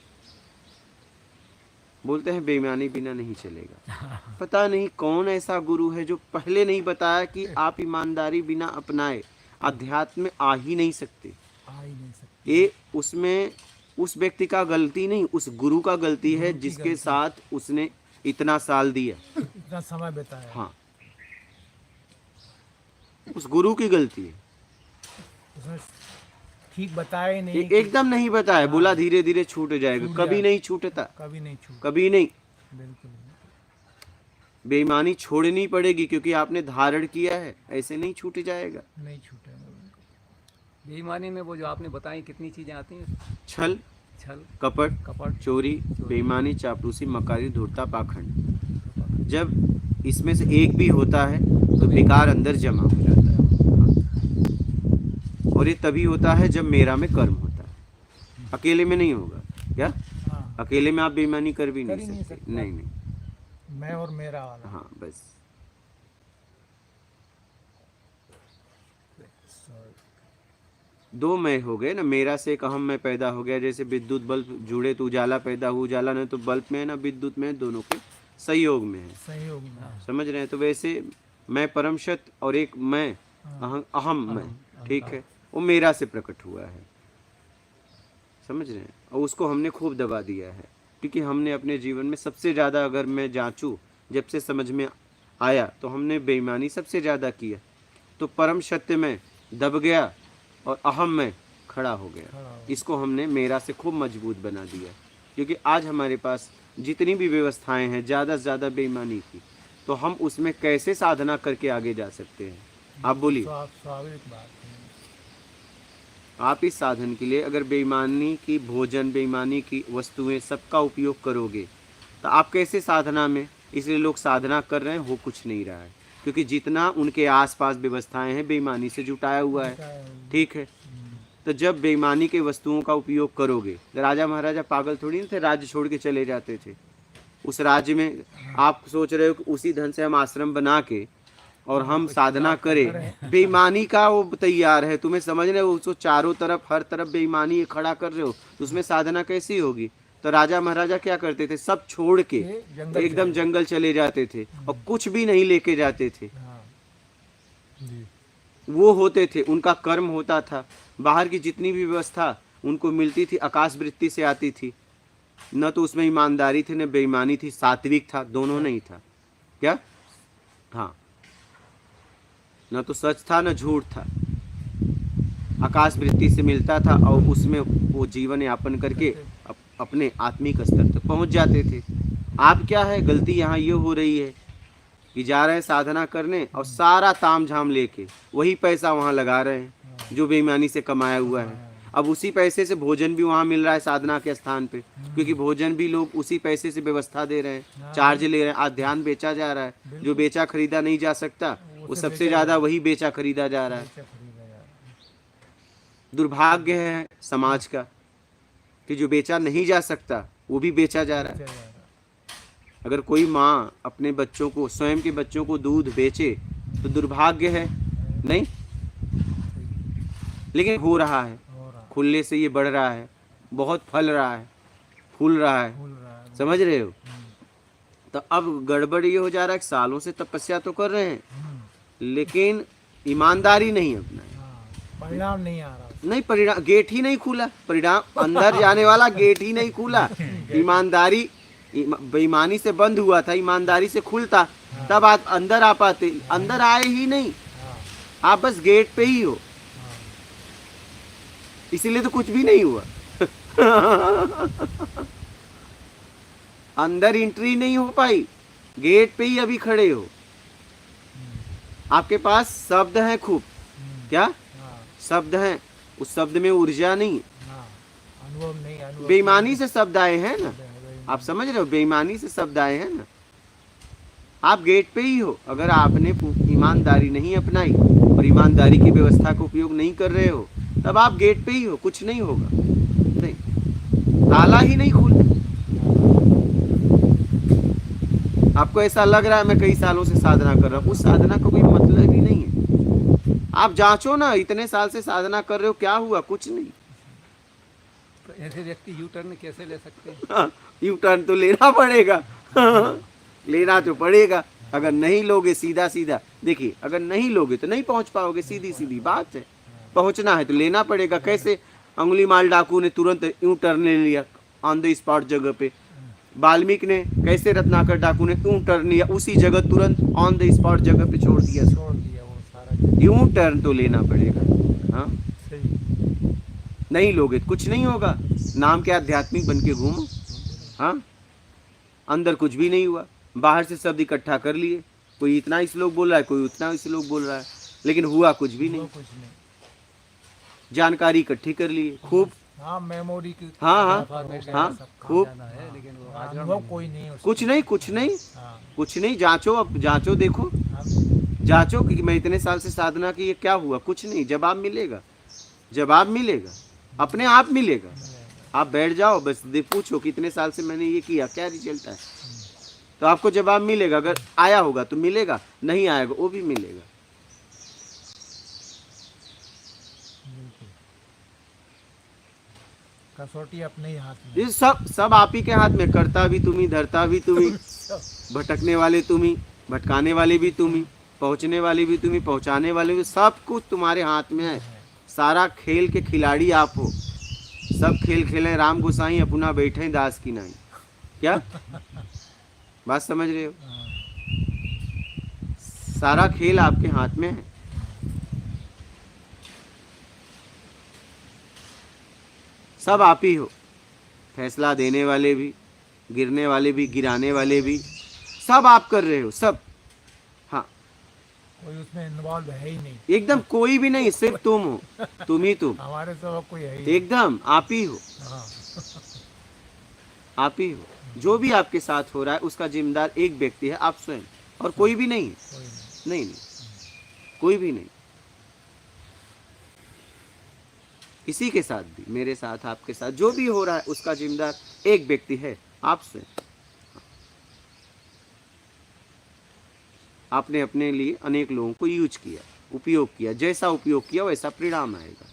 बोलते हैं बेईमानी बिना नहीं चलेगा। पता नहीं कौन ऐसा गुरु है जो पहले नहीं बताया कि आप ईमानदारी बिना अपनाए अध्यात्म में आ ही नहीं सकते। आ ही नहीं सकते। ये उसमें उस व्यक्ति का गलती नहीं, उस गुरु का गलती है जिसके साथ उसने इतना साल दिया, इतना समय बिताया। हाँ, उस गुरु की गलती है। उसने ठीक बताया ही नहीं। एकदम नहीं बताया, बोला धीरे धीरे छूट जाएगा, छूट कभी जाएगा। नहीं छूटता, कभी नहीं छूट। कभी नहीं। बिल्कुल नहीं। बेईमानी छोड़नी पड़ेगी क्योंकि आपने धारण किया है, ऐसे नहीं छूट जाएगा। नहीं छूटेगा। बेईमानी में वो जो आपने बताई कितनी चीजें आती हैं? छल, छल, कपट, कपट, चोरी, बेईमानी, चापलूसी, मकारी, धूर्तता, पाखंड। जब इसमें से एक भी होता है तो बेकार अंदर जमा हो जाता है, और ये तभी होता है जब मेरा में कर्म होता है, अकेले में नहीं होगा। क्या हाँ, अकेले में आप बेईमानी कर भी कर ही नहीं नहीं सकते? सकते। नहीं नहीं, मैं और मेरा वाला। हाँ बस। दो मैं हो गए ना, मेरा से एक अहम मैं पैदा हो गया। जैसे विद्युत बल्ब जुड़े तो उजाला पैदा हुआ, उजाला नहीं तो बल्ब में है ना विद्युत में है, दोनों के सहयोग में है। सहयोग में। समझ रहे हैं? तो वैसे मैं परम सत्य और एक मैं अहम मैं, ठीक है, वो मेरा से प्रकट हुआ है। समझ रहे हैं? और उसको हमने खूब दबा दिया है, क्योंकि हमने अपने जीवन में सबसे ज़्यादा, अगर मैं जांचूं, जब से समझ में आया तो हमने बेईमानी सबसे ज़्यादा किया। तो परम सत्य में दब गया और अहम में खड़ा हो गया। इसको हमने मेरा से खूब मजबूत बना दिया, क्योंकि आज हमारे पास जितनी भी व्यवस्थाएं हैं ज़्यादा से ज़्यादा बेईमानी की, तो हम उसमें कैसे साधना करके आगे जा सकते हैं? आप बोलिए। स्वाभाविक बात है। आप इस साधन के लिए अगर बेईमानी की भोजन, बेईमानी की वस्तुएं सबका उपयोग करोगे तो आप कैसे साधना में? इसलिए लोग साधना कर रहे हैं, हो कुछ नहीं रहा है, क्योंकि जितना उनके आसपास व्यवस्थाएं हैं बेईमानी से जुटाया हुआ है। ठीक है, तो जब बेईमानी के वस्तुओं का उपयोग करोगे, राजा महाराजा पागल थोड़ी नहीं थे, राज्य छोड़ के चले जाते थे। उस राज्य में आप सोच रहे हो कि उसी धन से हम आश्रम बना के और हम साधना करें, बेईमानी का वो तैयार है। तुम्हें समझ रहे हो? उसको चारों तरफ हर तरफ बेईमानी खड़ा कर रहे हो, तो उसमें साधना कैसी होगी? तो राजा महाराजा क्या करते थे? सब छोड़ के एकदम जंगल चले जाते थे और कुछ भी नहीं लेके जाते थे। वो होते थे, उनका कर्म होता था। बाहर की जितनी भी व्यवस्था उनको मिलती थी आकाश वृत्ति से आती थी, न तो उसमें ईमानदारी थी न बेईमानी थी, सात्विक था, दोनों नहीं था। क्या? हाँ, न तो सच था न झूठ था, आकाश वृत्ति से मिलता था और उसमें वो जीवन यापन करके अपने आत्मिक स्तर तक पहुंच जाते थे। आप क्या है, गलती यहाँ ये हो रही है कि जा रहे हैं साधना करने और सारा ताम झाम लेके वही पैसा वहाँ लगा रहे हैं जो बेईमानी से कमाया हुआ है। अब उसी पैसे से भोजन भी वहाँ मिल रहा है साधना के स्थान पे, क्योंकि भोजन भी लोग उसी पैसे से व्यवस्था दे रहे हैं, चार्ज ले रहे हैं। आज ध्यान बेचा जा रहा है, जो बेचा खरीदा नहीं जा सकता वो सबसे ज्यादा वही बेचा खरीदा जा रहा है। दुर्भाग्य है समाज का कि जो बेचा नहीं जा सकता वो भी बेचा जा रहा है। अगर कोई माँ अपने बच्चों को, स्वयं के बच्चों को दूध बेचे तो दुर्भाग्य है नहीं, लेकिन हो रहा है, खुलने से ये बढ़ रहा है, बहुत फल रहा है, फूल रहा है। समझ रहे हो? तो अब गड़बड़ ये हो जा रहा है कि सालों से तपस्या तो कर रहे हैं लेकिन ईमानदारी नहीं अपनाए, परिणाम नहीं आ रहा। नहीं, परिणाम, गेट ही नहीं खुला, परिणाम अंदर जाने वाला गेट ही नहीं खुला। ईमानदारी बेईमानी से बंद हुआ था, ईमानदारी से खुलता तब आप अंदर आ पाते, अंदर आए ही नहीं, आप बस गेट पे ही हो, इसीलिए तो कुछ भी नहीं हुआ। अंदर एंट्री नहीं हो पाई, गेट पे ही अभी खड़े हो। आपके पास शब्द हैं खूब, क्या शब्द हैं, उस शब्द में ऊर्जा नहीं, अनुभव नहीं, बेईमानी से शब्द आए हैं ना, आप समझ रहे हो? बेईमानी से शब्द आए हैं ना। आप गेट पे ही हो, अगर आपने ईमानदारी नहीं अपनाई और ईमानदारी की व्यवस्था का उपयोग नहीं कर रहे हो तब आप गेट पे ही हो, कुछ नहीं होगा, नहीं, ताला ही नहीं खुल। आपको ऐसा लग रहा है मैं कई सालों से साधना कर रहा हूँ, उस साधना का कोई मतलब ही नहीं है। आप जांचो ना, इतने साल से साधना कर रहे हो, क्या हुआ? कुछ नहीं। तो ऐसे व्यक्ति यू टर्न कैसे ले सकते हैं? हाँ, यू टर्न तो लेना पड़ेगा। हाँ, लेना तो पड़ेगा। अगर नहीं लोगे सीधा सीधा, देखिए अगर नहीं लोगे तो नहीं पहुंच पाओगे, सीधी सीधी बात है। पहुंचना है तो लेना पड़ेगा। कैसे अंगुली माल डाकू ने तुरंत यू टर्न ले लिया ऑन द स्पॉट जगह पे, वाल्मीकि ने कैसे रत्नाकर डाकू ने यू टर्न लिया उसी जगह, तुरंत ऑन द स्पॉट जगह पे छोड़ दिया। छोड़ दिया वो सारा। यू टर्न तो लेना पड़ेगा। हाँ, सही। नहीं लोगे तो कुछ नहीं होगा। नाम के आध्यात्मिक बन के घूमो। हाँ, अंदर कुछ भी नहीं हुआ, बाहर से शब्द इकट्ठा कर लिए, कोई इतना श्लोक बोल रहा है, कोई उतना श्लोक बोल रहा है, लेकिन हुआ कुछ भी नहीं। कुछ नहीं। जानकारी इकट्ठी कर लिए खूब। हाँ, मेमोरी की। हाँ हाँ Information हाँ, सब खूब। जाना है, लेकिन वो आचरण अनुभव नहीं। कोई नहीं उसका। कुछ नहीं, कुछ नहीं, हाँ, कुछ नहीं। जांचो, अब जांचो, देखो, हाँ, जांचो कि मैं इतने साल से साधना की, ये क्या हुआ? कुछ नहीं। जवाब मिलेगा, जवाब मिलेगा, अपने आप मिलेगा। आप बैठ जाओ बस, पूछो कि इतने साल से मैंने ये किया, क्या रिजल्ट है, तो आपको जवाब मिलेगा। अगर आया होगा तो मिलेगा, नहीं आएगा वो भी मिलेगा। बिल्कुल। कसौटी अपने ही हाथ में। ये सब आप ही के हाथ में। करता भी तुम ही, धरता भी तुम ही, भटकने वाले तुम ही, भटकाने वाले भी तुम ही, पहुंचने वाले भी तुम ही, पहुंचाने वाले भी, सब कुछ तुम्हारे हाथ में है। सारा खेल के खिलाड़ी आप हो। सब खेल खेले राम गोसाई, अपना बैठे दास की नाई। क्या बात समझ रहे हो? सारा खेल आपके हाथ में है। सब आप ही हो। फैसला देने वाले भी, गिरने वाले भी, गिराने वाले भी, सब आप कर रहे हो, सब। हाँ, कोई उसमें इन्वॉल्व है ही नहीं। एकदम कोई भी नहीं, सिर्फ तुम हो, तुम ही तुम, हमारे तो कोई है ही नहीं। एकदम आप ही हो, हाँ, आप ही हो। जो भी आपके साथ हो रहा है उसका जिम्मेदार एक व्यक्ति है, आप स्वयं, और कोई भी नहीं है। कोई नहीं। नहीं नहीं, कोई भी नहीं। किसी के साथ भी, मेरे साथ, आपके साथ, जो भी हो रहा है उसका जिम्मेदार एक व्यक्ति है, आप स्वयं। आपने अपने लिए अनेक लोगों को यूज किया, उपयोग किया, जैसा उपयोग किया वैसा परिणाम आएगा।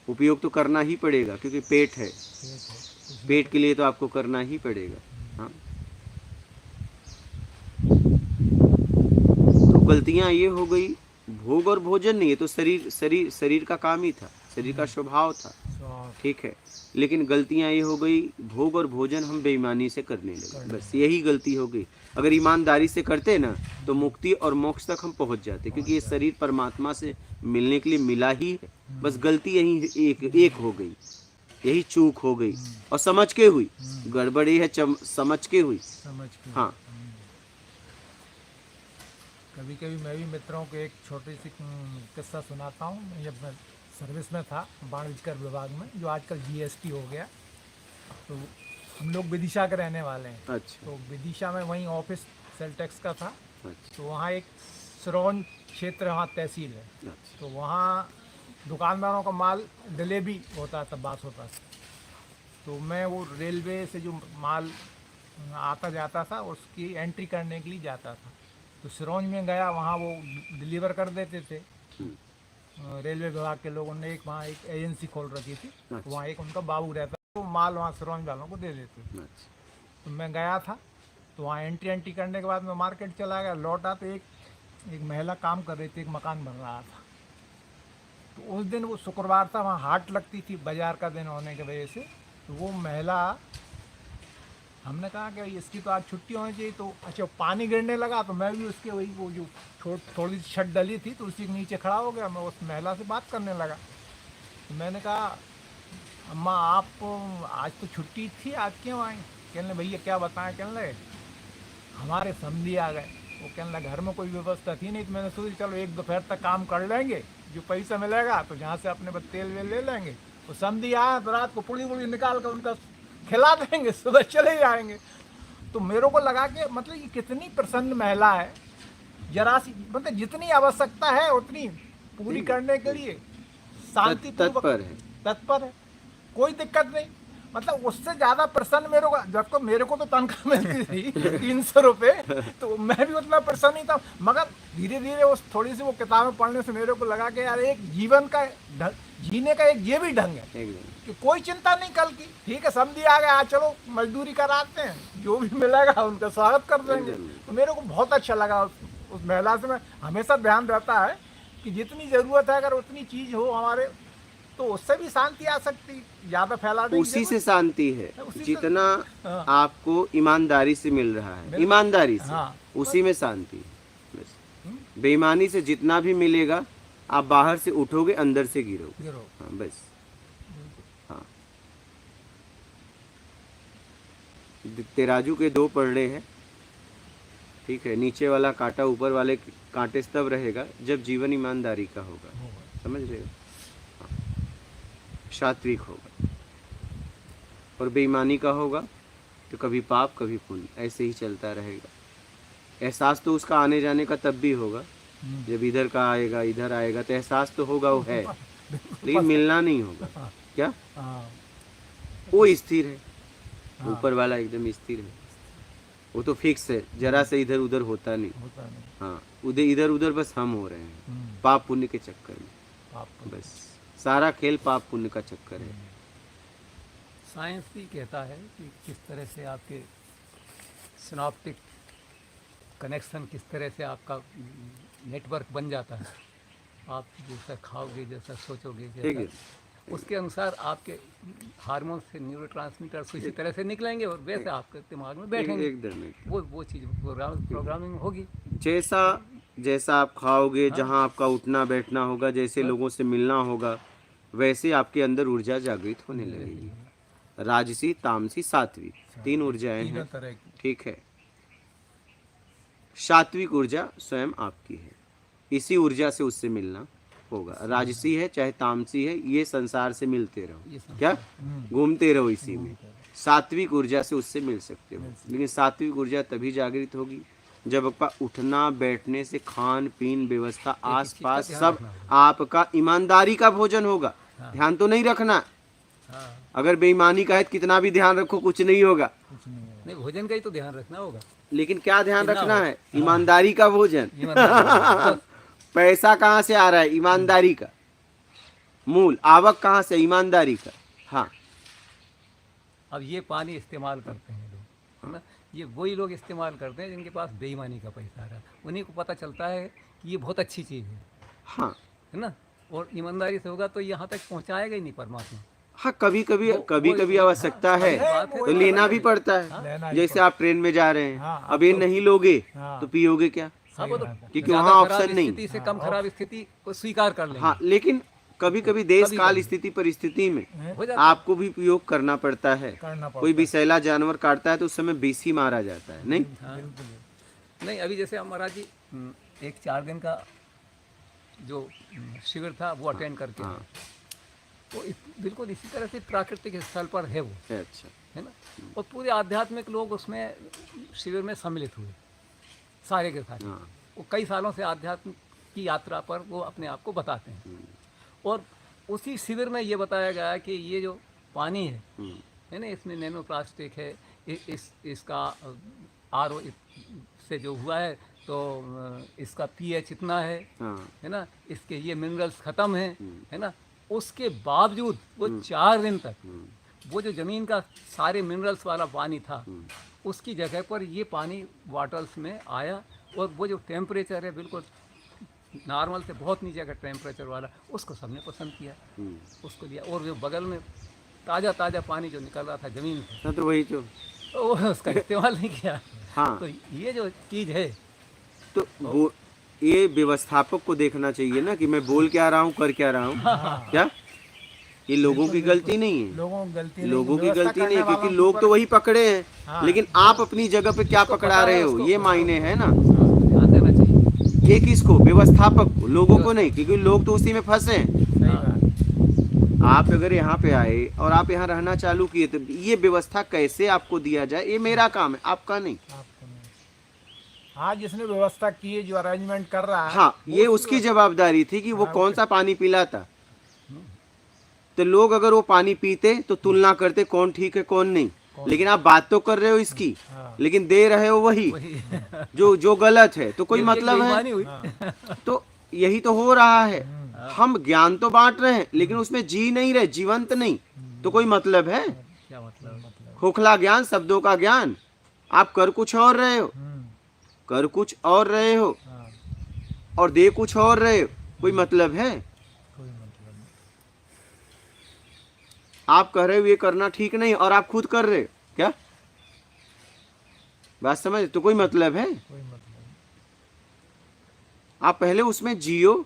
उपयोग तो करना ही पड़ेगा, क्योंकि पेट है, ठीक है। पेट के लिए तो आपको करना ही पड़ेगा। हाँ, तो गलतियां ये हो गई, भोग और भोजन नहीं, ये तो शरीर का काम ही था, शरीर का स्वभाव था, स्वाद। ठीक है। लेकिन गलतियां ये हो गई, भोग और भोजन हम बेईमानी से करने लगे, बस यही गलती हो गई। अगर ईमानदारी से करते ना तो मुक्ति और मोक्ष तक हम पहुंच जाते, क्योंकि ये शरीर परमात्मा से मिलने के लिए मिला ही है। बस गलती यही एक हो गई, यही चूक हो गई, और समझ के हुई। गड़बड़ी है समझ के हुई। समझ के। हाँ, कभी कभी मैं भी मित्रों को एक छोटी सी किस्सा सुनाता हूँ। मैं जब मैं सर्विस में था वाणिज्य विभाग में, जो आजकल जीएसटी हो गया, तो हम लोग विदिशा के रहने वाले हैं। अच्छा तो विदिशा में वहीं ऑफिस सेल टैक्स का था। अच्छा तो वहाँ एक सिरौन क्षेत्र, वहाँ तहसील है। अच्छा। तो वहाँ दुकानदारों का माल डिलीवरी होता था बासों। तो मैं वो रेलवे से जो माल आता जाता था उसकी एंट्री करने के लिए जाता था। तो सिरौंज में गया, वहाँ वो डिलीवर कर देते थे। रेलवे विभाग के लोगों ने वहाँ एक एजेंसी खोल रखी थी। अच्छा। वहाँ एक उनका बाबू रहता, तो माल वहाँ सिरौंज वालों को दे देते थे। अच्छा। तो मैं गया था, तो वहाँ एंट्री करने के बाद मैं मार्केट चला गया, लौटा तो एक महिला काम कर रही थी, एक मकान बन रहा था। तो उस दिन वो शुक्रवार था, वहाँ हाट लगती थी, बाजार का दिन होने की वजह से। तो वो महिला, हमने कहा कि इसकी तो आज छुट्टी होनी चाहिए। तो अच्छा, पानी गिरने लगा, तो मैं भी उसके वही वो जो थोड़ी सी छत डली थी तो उसी के नीचे खड़ा हो गया। मैं उस महिला से बात करने लगा। तो मैंने कहा, अम्मा आप आज तो छुट्टी थी, आज क्यों आए? कहने भैया क्या बताएं, कहने लगे हमारे समधी आ गए। वो कहने लगा घर में कोई व्यवस्था थी नहीं, तो मैंने सोची चलो एक दोपहर तक काम कर लेंगे, जो पैसा मिलेगा तो जहाँ से अपने तेल वेल ले लेंगे। तो समधी आए तो रात को पुड़ी निकाल कर उनका खिला देंगे, सुबह चले जाएंगे। तो मेरे को लगा कि मतलब ये कितनी प्रसन्न महिला है, जरा सी मतलब जितनी आवश्यकता है उतनी पूरी करने के लिए शांति तत्पर है। तत्पर है, कोई दिक्कत नहीं। मतलब उससे ज्यादा प्रसन्न मेरे को तो तनख्वाह मिलती थी 300 रुपये, तो मैं भी उतना प्रसन्न ही था। मगर धीरे धीरे उस थोड़ी सी वो किताबें पढ़ने से मेरे को लगा कि यार एक जीवन का जीने का एक ये भी ढंग है एकदम कि कोई चिंता नहीं कल की। ठीक है, समझी आ गया, चलो मजदूरी कराते हैं, जो भी मिलेगा उनका स्वागत कर देंगे। तो मेरे को बहुत अच्छा लगा उस महिला से। मैं हमेशा ध्यान रहता है कि जितनी ज़रूरत है अगर उतनी चीज़ हो हमारे, तो उससे भी शांति आ सकती, ज़्यादा फैलाने की उसी से जरूरत- शांति है उसी से- जितना हाँ। आपको ईमानदारी से मिल रहा है, बिल्कुल। ईमानदारी से हाँ। उसी में शांति है। बस बेईमानी से जितना भी मिलेगा आप बाहर से उठोगे अंदर से गिरोगे। गिरो। हाँ बस। हाँ, तराजू के दो पलड़े हैं, ठीक है, नीचे वाला कांटा ऊपर वाले कांटे से तब रहेगा जब जीवन ईमानदारी का होगा, समझ रहे हो? हाँ, सात्विक होगा। और बेईमानी का होगा तो कभी पाप कभी पुण्य, ऐसे ही चलता रहेगा। एहसास तो उसका आने जाने का तब भी होगा जब इधर का आएगा इधर आएगा, तो एहसास तो होगा वो है, लेकिन मिलना नहीं होगा। क्या हाँ, वो स्थिर है, ऊपर वाला एकदम स्थिर है, वो तो फिक्स है, जरा से इधर उधर होता नहीं। होता नहीं। हाँ, उधर इधर उधर बस हम हो रहे हैं पाप पुण्य के चक्कर में। आपको बस सारा खेल पाप पुण्य का चक्कर है। साइंस भी कहता है कि किस तरह से आपके सिनाप्टिक कनेक्शन, किस तरह से आपका नेटवर्क बन जाता है। आप जैसा खाओगे, जैसा सोचोगे, ठीक है। जैसा उसके अनुसार आपके हार्मोन से न्यूरोट्रांसमीटर्स इसी तरह से निकलेंगे और वैसे आपके दिमाग में बैठेंगे। एकदम एकदम। वो चीज़ प्रोग्रामिंग होगी। जैसा जैसा आप खाओगे, जहाँ आपका उठना बैठना होगा, जैसे लोगों से मिलना होगा, वैसे आपके अंदर ऊर्जा जागृत होने लगेगी। राजसी, तामसी, सात्विक, तीन ऊर्जाएं तीनों हैं, तरह की। ठीक है। सात्विक ऊर्जा स्वयं आपकी है, इसी ऊर्जा से उससे मिलना होगा। राजसी है चाहे तामसी है, ये संसार से मिलते रहो, क्या घूमते रहो इसी में। सात्विक ऊर्जा से उससे मिल सकते हो, लेकिन सात्विक ऊर्जा तभी जागृत होगी जब आपका उठना बैठने से खान पीन व्यवस्था आसपास सब आपका ईमानदारी का भोजन होगा। ध्यान तो नहीं रखना, अगर बेईमानी का है तो कितना भी ध्यान रखो कुछ नहीं होगा। नहीं, भोजन का ही तो ध्यान रखना होगा। लेकिन क्या ध्यान रखना है? ईमानदारी का भोजन। ईमानदारी। पैसा कहाँ से आ रहा है? ईमानदारी का मूल। आवक कहाँ से? ईमानदारी का। हाँ, अब ये पानी इस्तेमाल करते हैं लोग, है ना, ये वही लोग इस्तेमाल करते हैं जिनके पास बेईमानी का पैसा आ रहा है। उन्हीं को पता चलता है कि ये बहुत अच्छी चीज़ हाँ, है ना, और ईमानदारी से होगा तो यहाँ तक पहुँचाएगा ही नहीं परमात्मा। हाँ, कभी आवश्यकता है बात है, तो लेना भी पड़ता लेना है। ही जैसे आप ट्रेन में जा रहे हैं, हाँ, अब ये नहीं लोगे हाँ। तो पियोगे क्या? हाँ, वो तो क्योंकि ज़्यादा वहाँ खराब ऑप्शन नहीं। स्थिति से कम खराब स्थिति को स्वीकार कर लेंगे। हाँ, लेकिन कभी कभी देश कभी- काल स्थिति परिस्थिति में हो जाता है। आपको भी उपयोग करना पड़ता है। करना पड़ता कोई विषैला जानवर काटता है तो उस समय बीसी मारा जाता है, नहीं? हाँ। नहीं, अभी जैसे हम महाराज जी एक 4 दिन का जो शिविर था वो अटेंड करके हाँ। वो बिल्कुल इसी तरह से प्राकृतिक स्थल पर है वो, अच्छा, है ना, और पूरे आध्यात्मिक लोग उसमें शिविर में सम्मिलित हुए सारे के सारे। हाँ। वो कई सालों से आध्यात्म की यात्रा पर वो अपने आप को बताते हैं। और उसी शिविर में ये बताया गया है कि ये जो पानी है ना, इसमें नैनो प्लास्टिक है, इसका आरओ से जो हुआ है तो इसका पीएच इतना हाँ। है ना, इसके ये मिनरल्स ख़त्म हैं, है ना। उसके बावजूद वो 4 दिन तक वो जो ज़मीन का सारे मिनरल्स वाला पानी था उसकी जगह पर ये पानी वाटर्स में आया, और वो जो टेम्परेचर है बिल्कुल नॉर्मल से बहुत नीचे का टेम्परेचर वाला, उसको सबने पसंद किया, उसको लिया। और जो बगल में ताज़ा ताज़ा पानी जो निकल रहा था ज़मीन से, हाँ, तो वही तो। वो उसका इस्तेमाल नहीं किया। हाँ, तो ये जो चीज़ है, तो वो ये व्यवस्थापक को देखना चाहिए ना कि मैं बोल क्या रहा हूँ, कर क्या रहा हूँ। क्या ये लोगों की गलती नहीं है? लोगों की गलती नहीं, लोगों की व्यवस्था गलती नहीं करने है, क्योंकि वालों के लोग ऊपर- तो वही पकड़े हैं, हाँ। लेकिन आप अपनी जगह पे क्या पकड़ा रहे हो, उसको- ये मायने है ना। ध्यान देना चाहिए। ये किसको? व्यवस्थापक को, लोगों को नहीं, क्योंकि लोग तो उसी में फंसे हैं। सही बात। आप अगर यहाँ पे आए और आप यहाँ रहना चालू किए तो ये व्यवस्था कैसे आपको दिया जाए, ये मेरा काम है, आपका नहीं। आपको नहीं। हाँ, जिसने व्यवस्था की है, जो अरेंजमेंट कर रहा है, हाँ, ये उसकी जवाबदारी थी कि वो कौन सा पानी पिलाता। तो लोग अगर वो पानी पीते तो तुलना करते कौन ठीक है कौन नहीं, लेकिन आप बात तो कर रहे हो इसकी, लेकिन दे रहे हो वही जो गलत है, तो कोई मतलब है? बेईमानी हुई। तो यही तो हो रहा है, हम ज्ञान तो बांट रहे हैं लेकिन उसमें जी नहीं रहे, जीवंत नहीं, तो कोई मतलब है? क्या मतलब? खोखला ज्ञान, शब्दों का ज्ञान, आप कर कुछ और रहे हो, कर कुछ और रहे हो और दे कुछ और रहे हो, कोई मतलब है? आप कह रहे हो ये करना ठीक नहीं और आप खुद कर रहे हो, क्या बात समझ? तो कोई मतलब है? आप पहले उसमें जियो,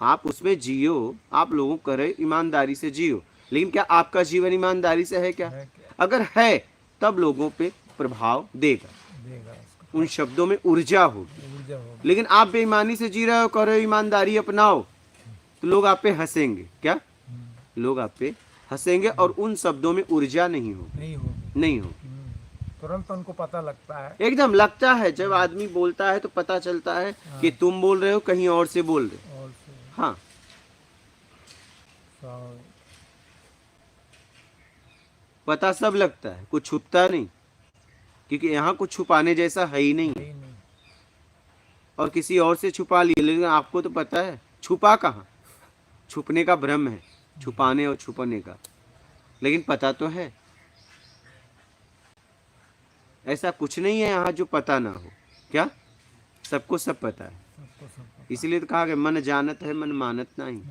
आप उसमें जियो, आप लोगों को करे ईमानदारी से जियो, लेकिन क्या आपका जीवन ईमानदारी से है क्या? अगर है तब लोगों पे प्रभाव देगा, उन शब्दों में ऊर्जा होगी। लेकिन आप बेईमानी से जी रहे हो, कह रहे हो ईमानदारी अपनाओ, तो लोग आप पे हंसेंगे, क्या लोग आप पे हंसेंगे और उन शब्दों में ऊर्जा नहीं होगी, नहीं होगी। तुरंत उनको पता लगता है, एकदम लगता है, जब आदमी बोलता है तो पता चलता है कि तुम बोल रहे हो कहीं और से बोल रहे हो। हाँ, पता सब लगता है, कुछ छुपता नहीं, क्योंकि यहाँ कुछ छुपाने जैसा है ही नहीं है। और किसी और से छुपा लिए, लेकिन आपको तो पता है छुपा कहाँ, छुपने का भ्रम है, छुपाने और छुपने का, लेकिन पता तो है। ऐसा कुछ नहीं है यहाँ जो पता ना हो, क्या सबको सब पता है। इसलिए तो कहा गया मन जानत है मन मानत नहीं।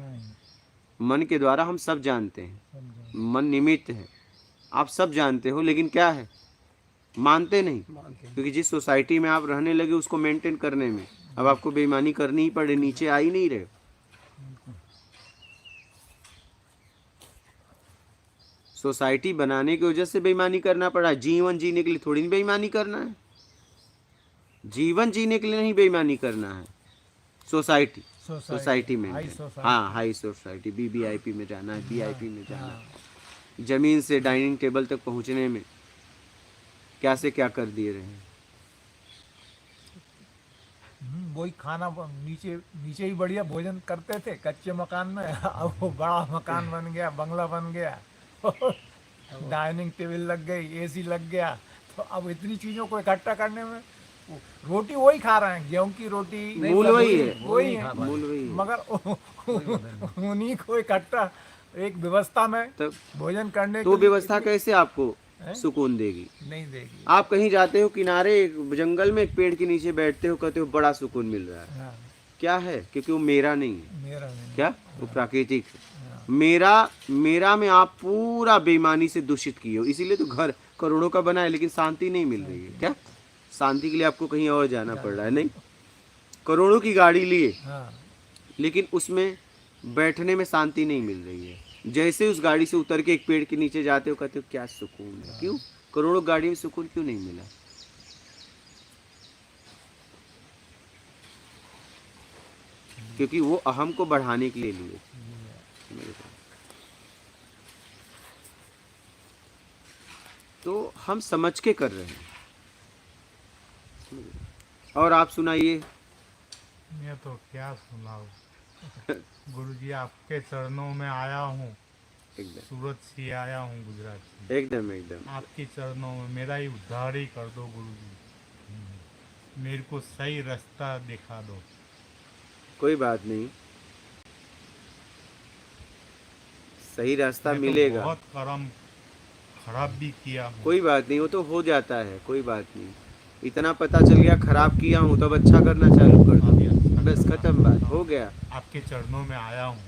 मन के द्वारा हम सब जानते हैं, मन निमित्त है, आप सब जानते हो, लेकिन क्या है मानते नहीं, क्योंकि जिस सोसाइटी में आप रहने लगे उसको मेंटेन करने में अब आपको बेईमानी करनी ही पड़े, नीचे आ ही नहीं रहे। सोसाइटी बनाने की वजह से बेईमानी करना पड़ा, जीवन जीने के लिए थोड़ी नहीं बेईमानी करना है, जीवन जीने के लिए नहीं बेईमानी करना है। सोसाइटी में, हाँ हाई सोसाइटी, BBIP में जाना है, BIP में जाना है, जमीन से डाइनिंग टेबल तक पहुंचने में क्या से क्या कर दिए रहे हैं। वही खाना नीचे ही बढ़िया भोजन करते थे कच्चे मकान में, अब वो बड़ा मकान बन गया, बंगला बन गया, डाइनिंग टेबल लग गई, AC लग गया, तो अब इतनी चीजों को इकट्ठा करने में रोटी वही खा रहे हैं, गेहूं की रोटी मूल वही है, वही है, मूल वही है। मगर उन्हीं को इकट्ठा एक व्यवस्था में तब भोजन करने तो के लिए व्यवस्था कैसे आपको सुकून देगी? नहीं देगी। आप कहीं जाते हो किनारे एक जंगल में एक पेड़ के नीचे बैठते हो, कहते हो बड़ा सुकून मिल रहा है, हाँ, क्या है? क्योंकि वो मेरा नहीं है, मेरा नहीं। क्या वो प्राकृतिक है। मेरा में आप पूरा बेईमानी से दूषित किए हो, इसीलिए तो घर करोड़ों का बना है लेकिन शांति नहीं मिल रही है। क्या शांति के लिए आपको कहीं और जाना पड़ रहा है? नहीं, करोड़ों की गाड़ी लिए हाँ, लेकिन उसमें बैठने में शांति नहीं मिल रही है। जैसे उस गाड़ी से उतर के एक पेड़ के नीचे जाते हो, कहते हो क्या सुकून है। क्यों? करोड़ों गाड़ी में सुकून क्यों नहीं मिला? क्योंकि वो अहम को बढ़ाने के लिए लिए मेरे को। तो हम समझ के कर रहे हैं। और आप सुनाइए। मैं तो क्या सुनाऊं। गुरुजी आपके चरणों में आया हूँ, एकदम सूरत से आया हूँ, गुजरात से। एकदम एकदम आपके चरणों में मेरा ही उद्धार ही कर दो गुरुजी, मेरे को सही रास्ता दिखा दो। कोई बात नहीं, सही रास्ता मैं तो मिलेगा। बहुत कर्म खराब भी किया हूँ। कोई बात नहीं, वो तो हो जाता है, कोई बात नहीं। इतना पता चल गया खराब किया हूँ तो अब अच्छा करना चालू कर दो, बस खत्म, बात हो गया। आपके चरणों में आया हूँ।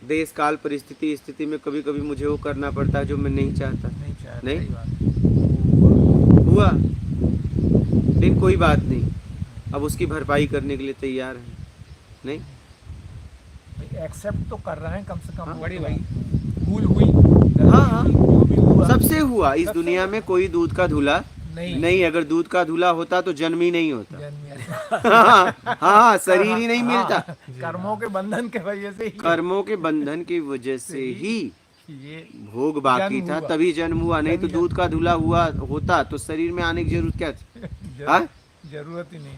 देश काल परिस्थिति स्थिति में कभी कभी मुझे वो करना पड़ता है जो मैं नहीं चाहता। नहीं चाहता, नहीं? सही बात। हुआ, लेकिन कोई बात नहीं, अब उसकी भरपाई करने के लिए तैयार है। नहीं, एक्सेप्ट तो कर रहे हैं कम से कम। हाँ, बड़ी भाई भूल हुई, हाँ हाँ, जो भी हुआ, सबसे हुआ। इस सबसे दुनिया में कोई दूध का धुला नहीं, नहीं, अगर दूध का धुला होता तो जन्म ही नहीं होता। जन्म हाँ, हाँ, शरीर ही नहीं मिलता। कर्मों के बंधन के वजह से ही कर्मों के बंधन की वजह से ही ये भोग बाकी जन्म था, हुआ। तभी जन्म हुआ। नहीं तो तभी दूध का धुला हुआ होता तो शरीर में आने की जरूरत क्या थी? हाँ? जरूरत ही नहीं।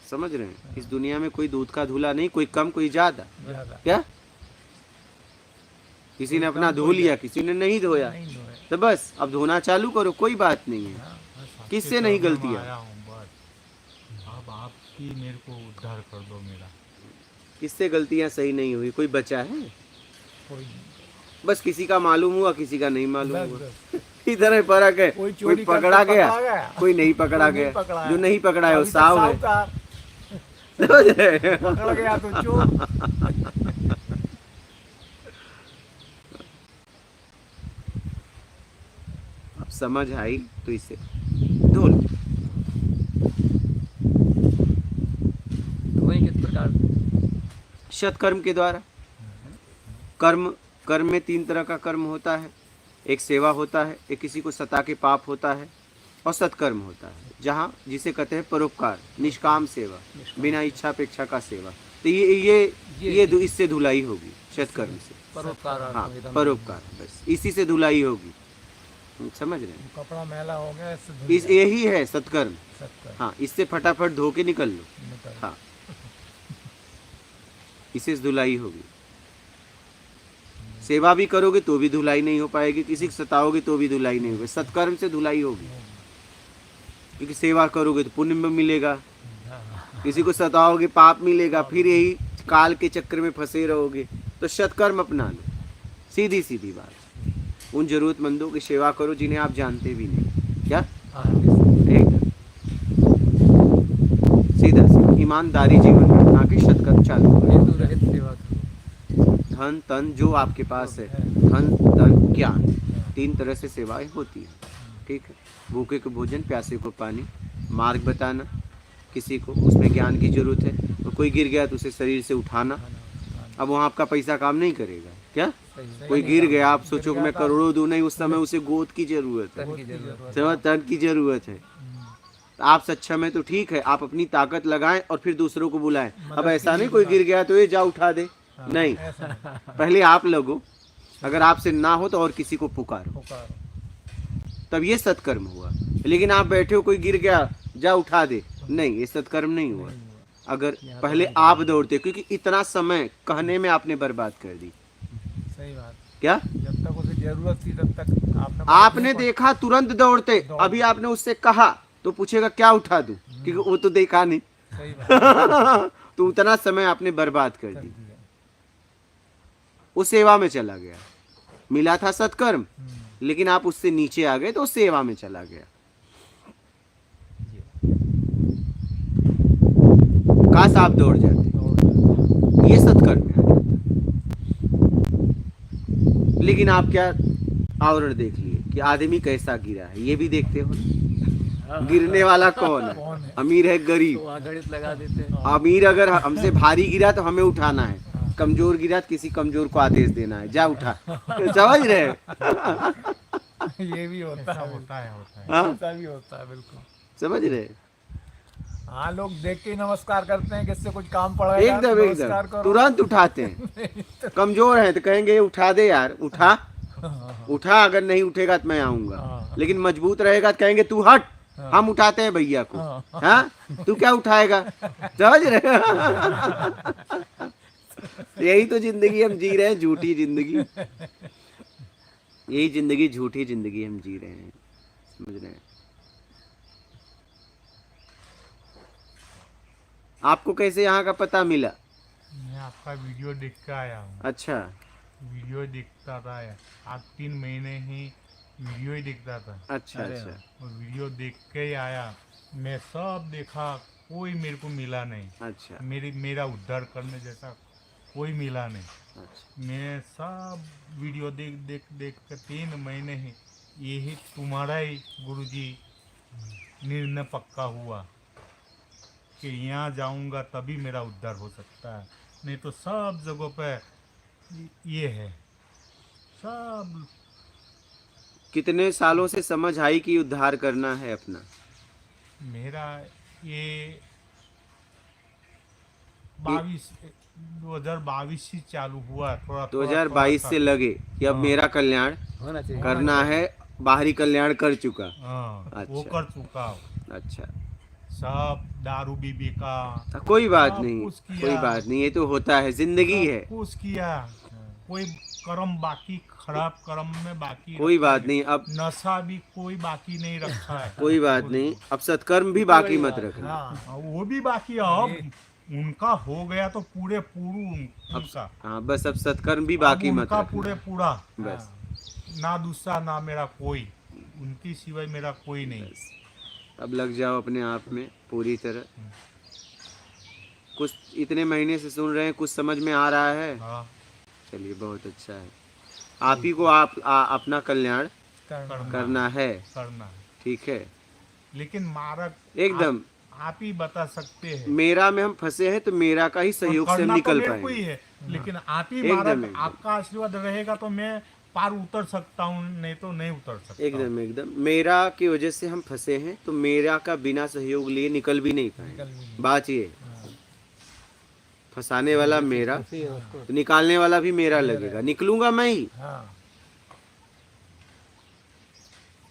समझ रहे हैं? इस दुनिया में कोई दूध का धुला नहीं, कोई कम कोई ज्यादा। ज्यादा क्या किसी ने अपना धो लिया, किसी ने नहीं धोया, नहीं जो है। तो बस अब धोना चालू करो, कोई बात नहीं है। हाँ, बस आप- किससे नहीं चरणों में गलतियां? आया हूँ बस। अब आपकी मेरे को उद्धार कर दो मेरा। किससे गलतियां सही नहीं हुई? कोई बचा है? कोई नहीं। बस किसी का मालूम हुआ, किसी का नहीं मालूम बस, हुआ। बस। इधर है फर्क है, कोई कोई चोरी करके पकड़ा गया, पकड़ा गया, कोई नहीं पकड़ा कोई नहीं गया। पकड़ा है। जो नहीं पकड़ा है वो अभी तक साव है। साहूकार, समझ रहे हैं? पकड़ गया तो चोर। अब समझ आई तो इसे धो लो। धोएं किस प्रकार? सत्कर्म के द्वारा। कर्म में 3 तरह का कर्म होता है। एक सेवा होता है, एक किसी को सता के पाप होता है, और सत्कर्म होता है जहाँ जिसे कहते हैं परोपकार, निष्काम सेवा, बिना इच्छा अपेक्षा का सेवा। तो ये इससे धुलाई होगी सत्कर्म से। परोपकार हाँ, परोपकार, बस इसी से धुलाई होगी। समझ रहे हैं? कपड़ा मैला हो गया इससे धुल जाए। यही है सत्कर्म। सकता है, हाँ, इससे फटाफट धो के निकल लो। निकल। हाँ, इसे धुलाई होगी। सेवा भी करोगे तो भी धुलाई नहीं हो पाएगी, किसी को सताओगे तो भी धुलाई नहीं होगी, सत्कर्म से धुलाई होगी। क्योंकि सेवा करोगे तो पुण्य में मिलेगा, किसी को सताओगे पाप मिलेगा, फिर यही काल के चक्कर में फंसे रहोगे। तो सत्कर्म अपना लो, सीधी सीधी बात। उन जरूरतमंदों की सेवा करो जिन्हें आप जानते भी नहीं। क्या एकदम सीधा सीधा ईमानदारी जीवन में बना के सत्कर्म चालू करो। हेतु रहित सेवा करो। धन तन जो आपके पास है, धन तन ज्ञान, 3 तरह से सेवाएं होती हैं। ठीक है? भूखे को भोजन, प्यासे को पानी, मार्ग बताना, किसी को उसमें ज्ञान की जरूरत है, तो कोई गिर गया तो उसे शरीर से उठाना। अब वहाँ आपका पैसा काम नहीं करेगा। क्या कोई गिर गया, आप सोचो कि मैं करोड़ों दूं, नहीं, उस समय उसे गोद की जरूरत है, तन की जरूरत। समझ, तन की जरूरत है। तो आप सक्षम है तो ठीक है, आप अपनी ताकत लगाएं और फिर दूसरों को बुलाएं। अब ऐसा नहीं कोई गिर गया तो ये जा उठा दे, नहीं, पहले आप लगो, अगर आपसे ना हो तो और किसी को पुकारो, पुकारो। तब ये सत्कर्म हुआ। लेकिन आप बैठे हो, कोई गिर गया जा उठा दे, नहीं, ये सत्कर्म नहीं हुआ। अगर पहले आप दौड़ते, क्योंकि इतना समय कहने में आपने बर्बाद कर दी। सही बात। क्या जब तक उसे जरूरत थी तब तक आपने देखा तुरंत दौड़ते, अभी आपने उससे कहा तो पूछेगा क्या उठा दूं, क्योंकि वो तो देखा नहीं। सही बात। तो उतना समय आपने बर्बाद कर दी, वो सेवा में चला गया। मिला था सत्कर्म, लेकिन आप उससे नीचे आ गए तो वो सेवा में चला गया। काश आप दौड़ जाते, ये सत्कर्म में आ जाता। लेकिन आप क्या आवरण देख लिए कि आदमी कैसा गिरा है, ये भी देखते हो। गिरने वाला कौन है? अमीर है गरीब? वहाँ गणित लगा देते हैं। अमीर अगर हमसे भारी गिरा तो हमें उठाना है, कमजोर गिरा तो किसी कमजोर को आदेश देना है, जा उठा। समझ रहे हैं? ये भी होता ऐसा है, होता है हाँ? ऐसा भी होता है, बिल्कुल। समझ रहे हैं? हाँ, लोग देख के ही नमस्कार करते हैं, किससे कुछ काम पड़ेगा एकदम नमस्कार एकदम करो। तुरंत उठाते हैं। कमजोर है तो कहेंगे उठा दे यार, उठा उठा, अगर नहीं उठेगा तो मैं आऊंगा। हाँ। लेकिन मजबूत रहेगा तो कहेंगे तू हट, हम उठाते हैं भैया को। हाँ, तू क्या उठाएगा? समझ रहे? यही तो जिंदगी हम जी रहे हैं, झूठी जिंदगी। यही जिंदगी, झूठी जिंदगी हम जी रहे हैं। समझ रहे हैं? आपको कैसे यहाँ का पता मिला? मैं आपका वीडियो देख के आया हूँ। अच्छा, वीडियो देखता था, आज 3 महीने ही वीडियो ही देखता था। अच्छा, अच्छा, और वीडियो देख के ही आया, मैं सब देखा, कोई मेरे को मिला नहीं। अच्छा, मेरा उद्धार करने जैसा कोई मिला नहीं। अच्छा। मैं सब वीडियो देख देख देख कर 3 महीने ही यही तुम्हारा ही गुरुजी निर्णय पक्का हुआ कि यहाँ जाऊंगा तभी मेरा उद्धार हो सकता है, नहीं तो सब जगहों पे ये है। सब कितने सालों से समझ आई कि उद्धार करना है अपना? मेरा ये 2022 से चालू हुआ, थोड़ा 2022 से लगे कि अब मेरा कल्याण होना चाहिए। करना है, बाहरी कल्याण कर चुका। हाँ, वो अच्छा। कर चुका हूँ। अच्छा, सब दारू बीबी का कोई बात सब नहीं, कुछ किया। कोई बात नहीं, ये तो होता है, जिंदगी है, कुछ किया, कोई कर्म बाकी, खराब कर्म में बाकी कोई रखा बात है। नहीं। अब नशा भी कोई बाकी नहीं रखा है। कोई बात नहीं, अब सत्कर्म भी बाकी मत रखना। हाँ वो भी बाकी है। अब उनका हो गया तो पूरे उनका हाँ बस, अब सत्कर्म भी बाकी मत उनका रखना। पूरे पूरा, बस ना दूसरा ना मेरा कोई, उनकी सिवाय मेरा कोई नहीं। अब लग जाओ अपने आप में पूरी तरह। कुछ इतने महीने से सुन रहे हैं, कुछ समझ में आ रहा है? हाँ, चलिए बहुत अच्छा है। आप ही को अपना कल्याण करना है, करना है। ठीक है, लेकिन मार्ग एकदम। आप ही बता सकते हैं। मेरा में हम फंसे हैं तो मेरा का ही सहयोग से हम करना निकल तो मेरे को ही पाएंगे। है, लेकिन आप ही एकदम, मार्ग, एकदम। आपका आशीर्वाद रहेगा तो मैं पार उतर सकता हूँ, नहीं तो नहीं उतर सकता। एकदम एकदम, मेरा की वजह से हम फंसे हैं तो मेरा का बिना सहयोग लिए निकल भी नहीं पाएंगे। बात ये है। फंसाने वाला मेरा तो निकालने वाला भी मेरा लगेगा, निकलूंगा मैं ही। हाँ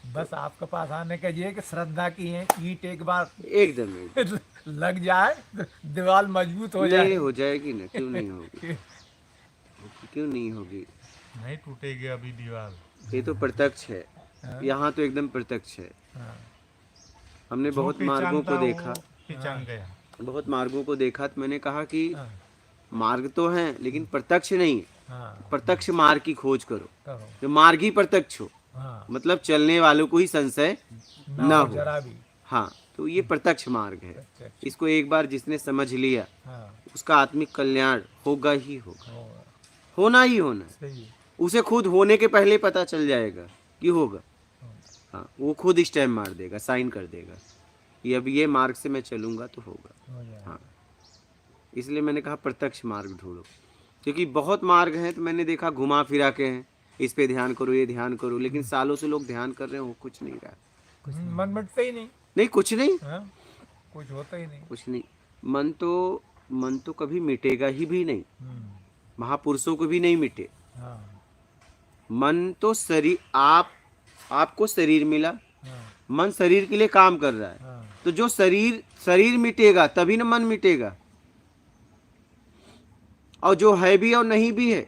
बस आपके पास आने का ये है कि श्रद्धा की है, ईंट एक बार एकदम एकदम। लग जाए दीवार मजबूत हो जाए। नहीं हो जाएगी ना, क्यों नहीं होगी, क्यों नहीं होगी? नहीं टूटेगी अभी दीवार। ये तो प्रत्यक्ष है, यहाँ तो एकदम प्रत्यक्ष है। हाँ, हमने जो बहुत मार्गों को पहचानता देखा, वो पहचान गया। बहुत मार्गों को देखा, तो मैंने कहा कि हाँ, मार्ग तो हैं लेकिन प्रत्यक्ष नहीं है। हाँ, प्रत्यक्ष मार्ग की खोज करो, करो। जो मार्ग ही प्रत्यक्ष हो, हाँ, मतलब चलने वालों को ही संशय ना हो। जरा भी। हाँ, तो ये प्रत्यक्ष मार्ग है। प्रत्यक्ष। इसको एक बार जिसने समझ लिया हाँ, उसका आत्मिक कल्याण होगा ही होगा, होगा। होना ही होना। सही है। उसे खुद होने के पहले पता चल जाएगा कि होगा। हाँ, वो खुद स्टैम्प मार देगा, साइन कर देगा कि अब ये मार्ग से मैं चलूंगा तो होगा। हो जाएगा। हाँ, इसलिए मैंने कहा प्रत्यक्ष मार्ग ढूंढो, क्योंकि बहुत मार्ग हैं। तो मैंने देखा घुमा फिरा के हैं, इस पे ध्यान करो, ये ध्यान करो, लेकिन सालों से लोग ध्यान कर रहे हैं, वो कुछ नहीं रहा। मन मिटता ही नहीं। नहीं, कुछ नहीं, हाँ, कुछ होता ही नहीं। कुछ नहीं। मन तो कभी मिटेगा ही भी नहीं, महापुरुषों को भी नहीं मिटे। हाँ, मन तो शरीर, आपको शरीर मिला, हाँ, मन शरीर के लिए काम कर रहा है, हाँ, तो जो शरीर मिटेगा तभी ना मन मिटेगा। और जो है भी और नहीं भी है,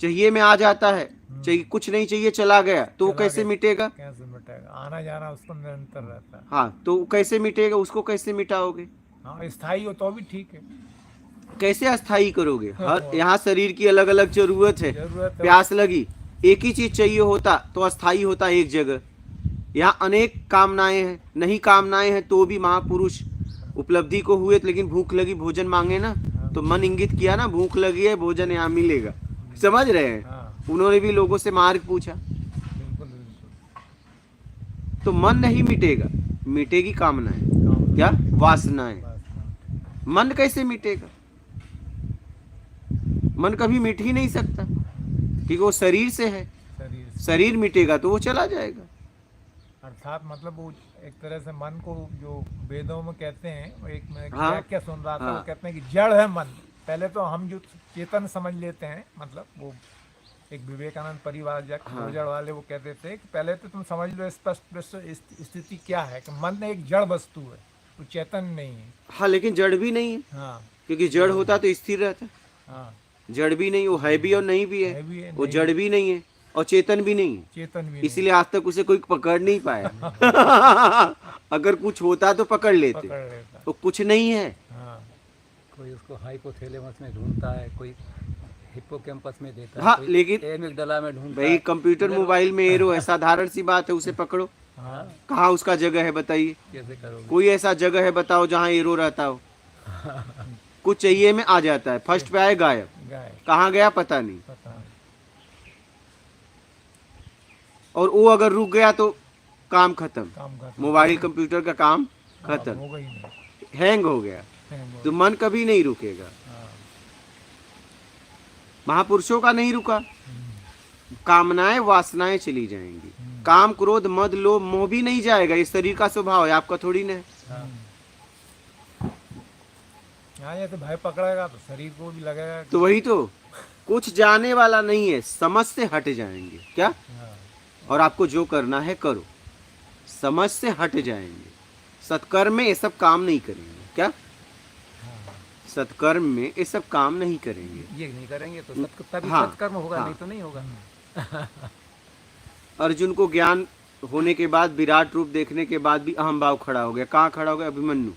चाहिए में आ जाता है, चाहिए कुछ नहीं चाहिए चला गया, तो वो चला कैसे गया। मिटेगा? कैसे मिटेगा? आना जाना उसको निरंतर रहता है। हाँ, तो वो कैसे मिटेगा? उसको कैसे मिटाओगे? हाँ, स्थायी हो तो भी ठीक है। कैसे अस्थाई करोगे? हर यहाँ शरीर की अलग अलग जरूरत है। जरूरत है। प्यास लगी, एक ही चीज चाहिए होता तो अस्थाई होता एक जगह। यहाँ अनेक कामनाएं हैं, नहीं कामनाएं हैं तो भी महापुरुष उपलब्धि को हुए, लेकिन भूख लगी भोजन मांगे ना, तो मन इंगित किया ना, भूख लगी है भोजन यहाँ मिलेगा। समझ रहे हैं? हाँ, उन्होंने भी लोगों से मार्ग पूछा। बिल्कुल बिल्कुल। तो मन नहीं मिटेगा, मिटेगी कामनाएं, क्या वासनाएं। बस, मन कैसे मिटेगा? मन कभी मिट ही नहीं सकता, क्योंकि वो शरीर से है। शरीर से। शरीर मिटेगा तो वो चला जाएगा। अर्थात मतलब वो एक तरह से मन को जो वेदों में कहते हैं, वो एक मैं हाँ, व्याख्या सुन रहा था, हाँ। वो कहते हैं कि जड़ है मन। पहले तो हम जो चेतन समझ लेते हैं, मतलब वो एक विवेकानंद परिवारजक हाँ। जड़ वाले वो कहते थे कि पहले तो तुम समझ लो स्पष्ट स्थिति क्या है, कि मन एक जड़ वस्तु है, वो चेतन नहीं है। हाँ, लेकिन जड़ भी नहीं है, हाँ, क्योंकि जड़ होता तो स्थिर रहता। हाँ, जड़ भी नहीं, वो है भी और नहीं भी है भी है, है, वो नहीं जड़ भी नहीं है और चेतन भी नहीं है। चेतन भी नहीं। इसीलिए आज तक उसे कोई पकड़ नहीं पाया। अगर कुछ होता तो पकड़ लेते, पकड़ लेता। तो कुछ नहीं है। हाँ, कोई उसको हाइपोथैलेमस में ढूंढता है, कोई हिप्पोकैम्पस में देता है, हाँ, कोई लेकिन एमिगडाला में ढूंढता भाई है। कंप्यूटर मोबाइल में एरो है, साधारण सी बात है, उसे पकड़ो। हाँ, कहाँ उसका जगह है बताइए? कैसे करोगे? कोई ऐसा जगह है बताओ जहाँ एरो रहता हो? कुछ चाहिए में आ जाता है, फर्स्ट पे आए गायब, गाय कहाँ गया पता नहीं। पता नहीं। और वो अगर रुक गया तो काम खत्म, काम करता मोबाइल कंप्यूटर का काम हाँ, खत्म, होगा ही नहीं। हैंग हो गया। हाँ, तो मन कभी नहीं रुकेगा। हाँ, महापुरुषों का नहीं रुका, कामनाएं वासनाएं चली जाएंगी, काम क्रोध मद लोभ मोह भी नहीं जाएगा। ये शरीर का स्वभाव है, आपका थोड़ी ना है। हाँ, ये तो भय पकड़ेगा तो शरीर को भी लगेगा कि- तो वही तो, कुछ जाने वाला नहीं है, समझ से हट जाएंगे क्या? हाँ, और आपको जो करना है करो, समझ से हट जाएंगे। सत्कर्म में ये सब काम नहीं करेंगे। क्या सत्कर्म में ये सब काम नहीं करेंगे। ये नहीं करेंगे तो तभी हाँ, सत्कर्म होगा, हाँ। नहीं तो नहीं होगा। अर्जुन को ज्ञान होने के बाद, विराट रूप देखने के बाद भी अहम भाव खड़ा हो गया। कहाँ खड़ा हो गया? अभिमन्यु।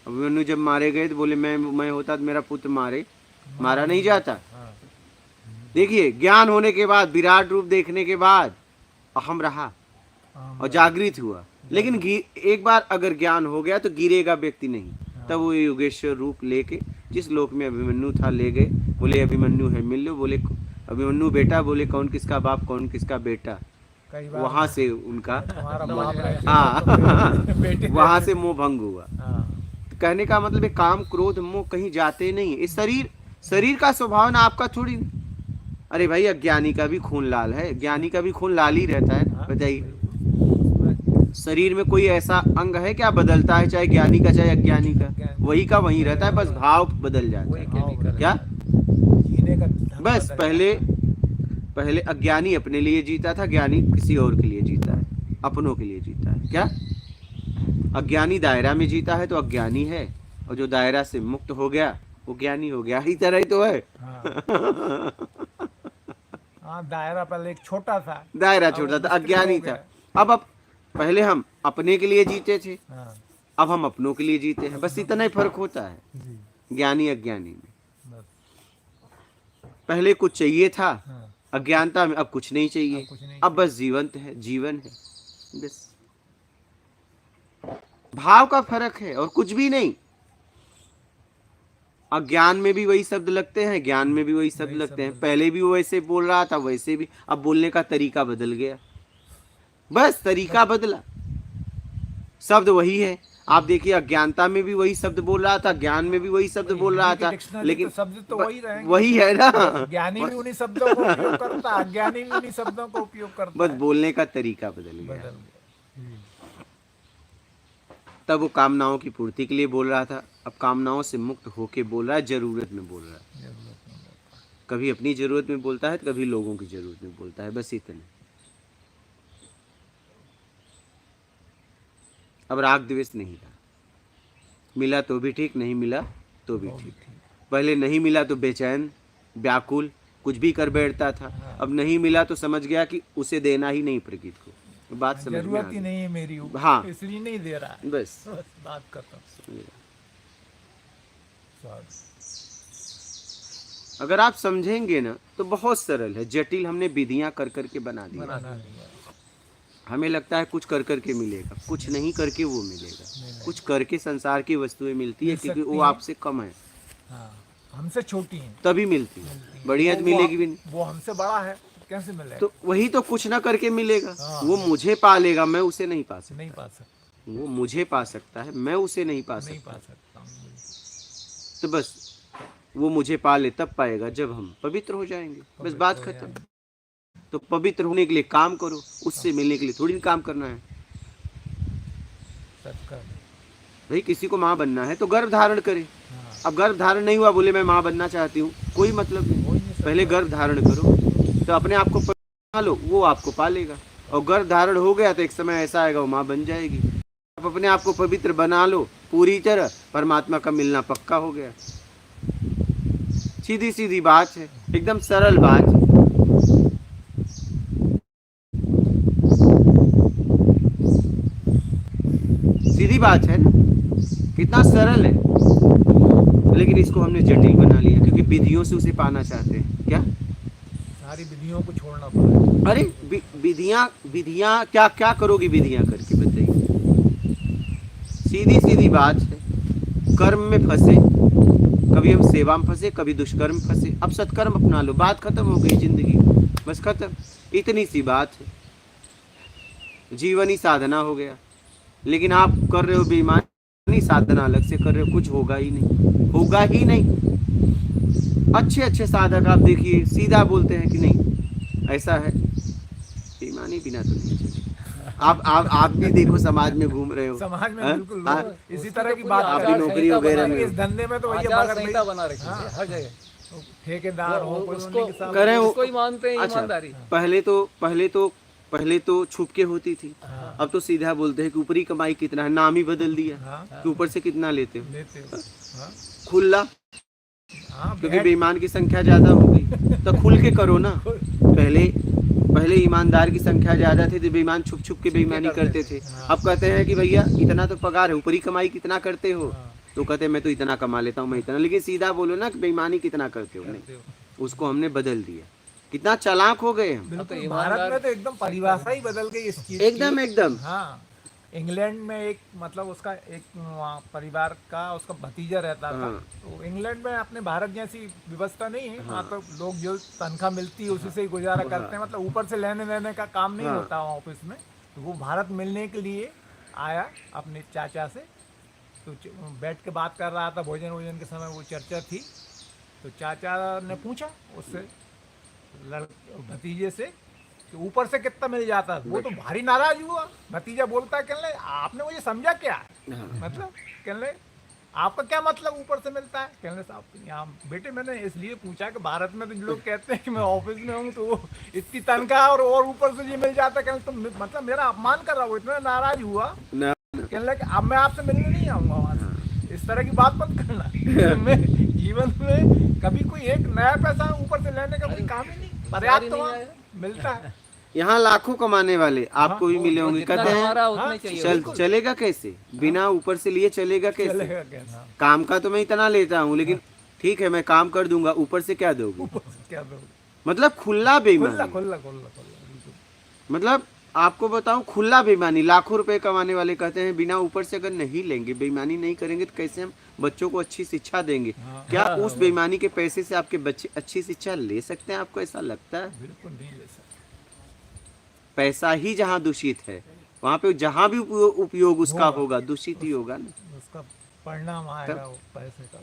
अभिमन्यु जब मारे गए तो बोले मैं होता तो मेरा पुत्र मारा नहीं जाता। देखिए, ज्ञान होने के बाद, विराट रूप देखने के बाद अहम रहा और जागृत हुआ। लेकिन एक बार अगर ज्ञान हो गया तो गिरेगा व्यक्ति नहीं। तब वो योगेश्वर रूप लेके जिस लोक में अभिमन्यु था ले गए। बोले अभिमन्यु है, मिल लो। बोले अभिमन्यु बेटा। बोले कौन किसका बाप, कौन किसका बेटा। कई बार वहां से उनका तुम्हारा बाप है, हाँ बेटे वहां से मोह भंग हुआ। हाँ, कहने का मतलब है काम क्रोध मोह कहीं जाते नहीं। इस शरीर का स्वभाव ना आपका थोड़ी। अरे भाई, अज्ञानी का भी खून लाल है, ज्ञानी का भी खून लाल ही रहता है। बताइए, शरीर में कोई ऐसा अंग है क्या बदलता है, चाहे ज्ञानी का चाहे अज्ञानी का? वही का वही रहता है, बस भाव बदल जाता वही है। केमिकल क्या जीने का ढंग बस बदल पहले अज्ञानी अपने लिए जीता था, ज्ञानी किसी और के लिए जीता है, अपनों के लिए जीता है। क्या अज्ञानी दायरा में जीता है तो अज्ञानी है, और जो दायरा से मुक्त हो गया वो ज्ञानी हो गया। ही तरह ही तो है। हाँ। हाँ, दायरा पहले एक छोटा था। दायरा छोटा था, अज्ञानी था। अब पहले हम अपने के लिए जीते थे, हाँ, अब हम अपनों के लिए जीते हैं। बस इतना ही फर्क होता है जी, ज्ञानी अज्ञानी में। बस। पहले कुछ चाहिए था, हाँ, अज्ञानता में अब कुछ नहीं चाहिए। अब कुछ नहीं अब बस जीवन है बस। भाव का फर्क है और कुछ भी नहीं। अज्ञान में भी वही शब्द लगते हैं, ज्ञान में भी वही शब्द लगते हैं। पहले भी वो वैसे बोल रहा था, वैसे भी अब बोलने का तरीका बदल गया। बस तरीका बदला, शब्द वही है। आप देखिए, अज्ञानता में भी वही शब्द बोल रहा था, ज्ञान में भी वही शब्द बोल रहा था, लेकिन शब्द तो वही रहेंगे। वही है ना। ज्ञानी भी उन्हीं शब्दों को उपयोग करता, अज्ञानी भी उन्हीं शब्दों को उपयोग करता बस है। बोलने का तरीका बदल बदल गया। गया। तब वो कामनाओं की पूर्ति के लिए बोल रहा था, अब कामनाओं से मुक्त होके बोल रहा है, जरूरत में बोल रहा है। कभी अपनी जरूरत में बोलता है तो कभी लोगों की जरूरत में बोलता है, बस इतना। अब राग द्वेष नहीं रहा। मिला तो भी ठीक, नहीं मिला तो भी ठीक। पहले नहीं मिला तो बेचैन व्याकुल कुछ भी कर बैठता था, अब नहीं मिला तो समझ गया कि उसे देना ही नहीं प्रकृति को। बात समझ में आ जरूरत ही गई। नहीं है मेरी, हाँ। इसलिए नहीं दे रहा है। बस बस बात करता हूँ। अगर आप समझेंगे ना तो बहुत सरल है। जटिल हमने विधियां कर करके बना दी। बना दिया। हमें लगता है कुछ कर करके मिलेगा, कुछ नहीं करके वो मिलेगा। कुछ करके संसार की वस्तुएं मिलती है, मिल क्योंकि सकती वो हैं। आपसे कम है हाँ, हमसे छोटी है, तभी मिलती है, बढ़िया तो मिलेगी भी नहीं। वो हमसे बड़ा है, कैसे मिलेगा? तो वही तो कुछ ना करके मिलेगा। हाँ। वो मुझे पा लेगा, मैं उसे नहीं पा सकता। नहीं पा सकता, वो मुझे पा सकता है, मैं उसे नहीं पा नहीं सकता। पा सकता हूँ। तो बस वो मुझे पा ले तब पाएगा जब हम पवित्र हो जाएंगे। बस पवित्र बात हो खत्म। जाएंगे। तो पवित्र होने के लिए काम करो, उससे मिलने के लिए थोड़ी ना काम करना है। सबका। भाई किसी को माँ बनना है तो गर्भ धारण करे। हाँ, अब गर्भ धारण नहीं हुआ, बोले मैं माँ बनना चाहती हूँ, कोई मतलब नहीं। हो ही नहीं सकता। पहले गर्भ धारण करो तो अपने आप को पा लो, वो आपको पालेगा। और गर्भ धारण हो गया तो एक समय ऐसा आएगा वो माँ बन जाएगी। आप अपने आप को पवित्र बना लो पूरी तरह, परमात्मा का मिलना पक्का हो गया। सीधी सीधी बात है, एकदम सरल बात है। सीधी बात है ना, कितना सरल है। लेकिन इसको हमने जटिल बना लिया, क्योंकि विधियों से उसे पाना चाहते हैं। क्या सारी विधियों को छोड़ना पड़ेगा। अरे विधियां क्या करोगी विधियां करके, बताइए। सीधी सीधी बात है। कर्म में फंसे, कभी हम सेवा में फंसे, कभी दुष्कर्म फंसे। अब सत्कर्म अपना लो, बात खत्म हो गई, जिंदगी बस खत्म। इतनी सी बात है, जीवन ही साधना हो गया। लेकिन आप कर रहे हो बेईमानी, साधना अलग से कर रहे हो, कुछ होगा ही नहीं, होगा ही नहीं। अच्छे अच्छे साधक आप देखिए सीधा बोलते हैं कि नहीं ऐसा है, बेईमानी बिना तो नहीं चलेगी। आप भी देखो समाज में घूम रहे हो, समाज में हाँ? बिल्कुल हाँ? लोग इसी तरह की बात आप कर भी रहे हैं। नौकरी वगैरह में इस धंधे में तो भैया आचार मगर संहिता बना रखी है हाँ। हर जगह। ठेकेदार हो कोई उसको उन्हीं के साथ करें वो- उसको ही मानते हैं अच्छा, ईमानदारी। पहले तो पहले तो छुप के होती थी, अब तो सीधा बोलते हैं कि ऊपरी कमाई कितना है, नाम ही बदल दिया हाँ कि ऊपर से कितना लेते हो, लेते हो हाँ खुला, हाँ क्योंकि बेईमान की संख्या ज्यादा होगी तो खुल के करो ना। पहले ईमानदार की संख्या ज्यादा थी तो बेईमान छुप छुप के बेईमानी करते थे। अब कहते हैं कि भैया इतना तो पगार है, ऊपरी कमाई कितना करते हो, तो कहते हैं मैं तो इतना कमा लेता हूँ, मैं इतना, लेकिन सीधा बोलो ना कि बेईमानी कितना करते हो, नहीं, उसको हमने बदल दिया। कितना चालाक हो गए हम, बिल्कुल। भारत में तो एकदम परिभाषा ही बदल गई इस चीज एकदम एकदम। हाँ, इंग्लैंड में एक मतलब उसका एक वहाँ परिवार का उसका भतीजा रहता था, तो इंग्लैंड में अपने भारत जैसी व्यवस्था नहीं है, वहाँ तो लोग जो तनख्वाह मिलती है उसी से ही गुजारा करते हैं, मतलब ऊपर से लेने देने का काम नहीं होता वहाँ ऑफिस में। तो वो भारत मिलने के लिए आया अपने चाचा से, तो बैठ के बात कर रहा था, भोजन वोजन के समय वो चर्चा थी, तो चाचा ने पूछा उससे भतीजे से कि ऊपर से कितना मिल जाता है। वो तो भारी नाराज हुआ। भतीजा बोलता है, कहने आपने मुझे समझा क्या है, मतलब कहने आपका क्या मतलब ऊपर से मिलता है। कहने साहब यहाँ बेटे मैंने इसलिए पूछा कि भारत में तो लोग कहते हैं कि मैं ऑफिस में हूँ तो वो इतनी तनख्वाह और ऊपर से ये मिल जाता है। कहने तो मतलब मेरा अपमान कर रहा हूँ, इतना नाराज हुआ। कहने लगे अब मैं आपसे मिलने नहीं आऊँगा वहाँ से, इस तरह की बात मत करना। मैं जीवन में कभी कोई एक नया पैसा ऊपर से लेने का कोई काम ही नहीं, पर्याप्त मिलता है। यहाँ लाखों कमाने वाले आपको भी मिले होंगे, कहते हैं चल चलेगा कैसे, बिना ऊपर से लिए चलेगा कैसे, चलेगा कैसा, काम का तो मैं इतना लेता हूँ, लेकिन ठीक है मैं काम कर दूंगा, ऊपर से क्या दोगे, क्या दो, मतलब खुला बेईमानी, खुल्ला खुल्ला खुल्ला बिल्कुल। मतलब आपको बताऊं खुला बेईमानी। लाखों रुपए कमाने वाले कहते हैं बिना ऊपर से अगर नहीं लेंगे, बेईमानी नहीं करेंगे तो कैसे हम बच्चों को अच्छी शिक्षा देंगे। क्या उस बेईमानी के पैसे से आपके बच्चे अच्छी शिक्षा ले सकते हैं, आपको ऐसा लगता है? बिल्कुल नहीं ले सकते। पैसा ही जहाँ दूषित है वहाँ पे जहाँ भी उपयोग उसका होगा दूषित ही होगा ना, उसका परिणाम आएगा वो पैसे का।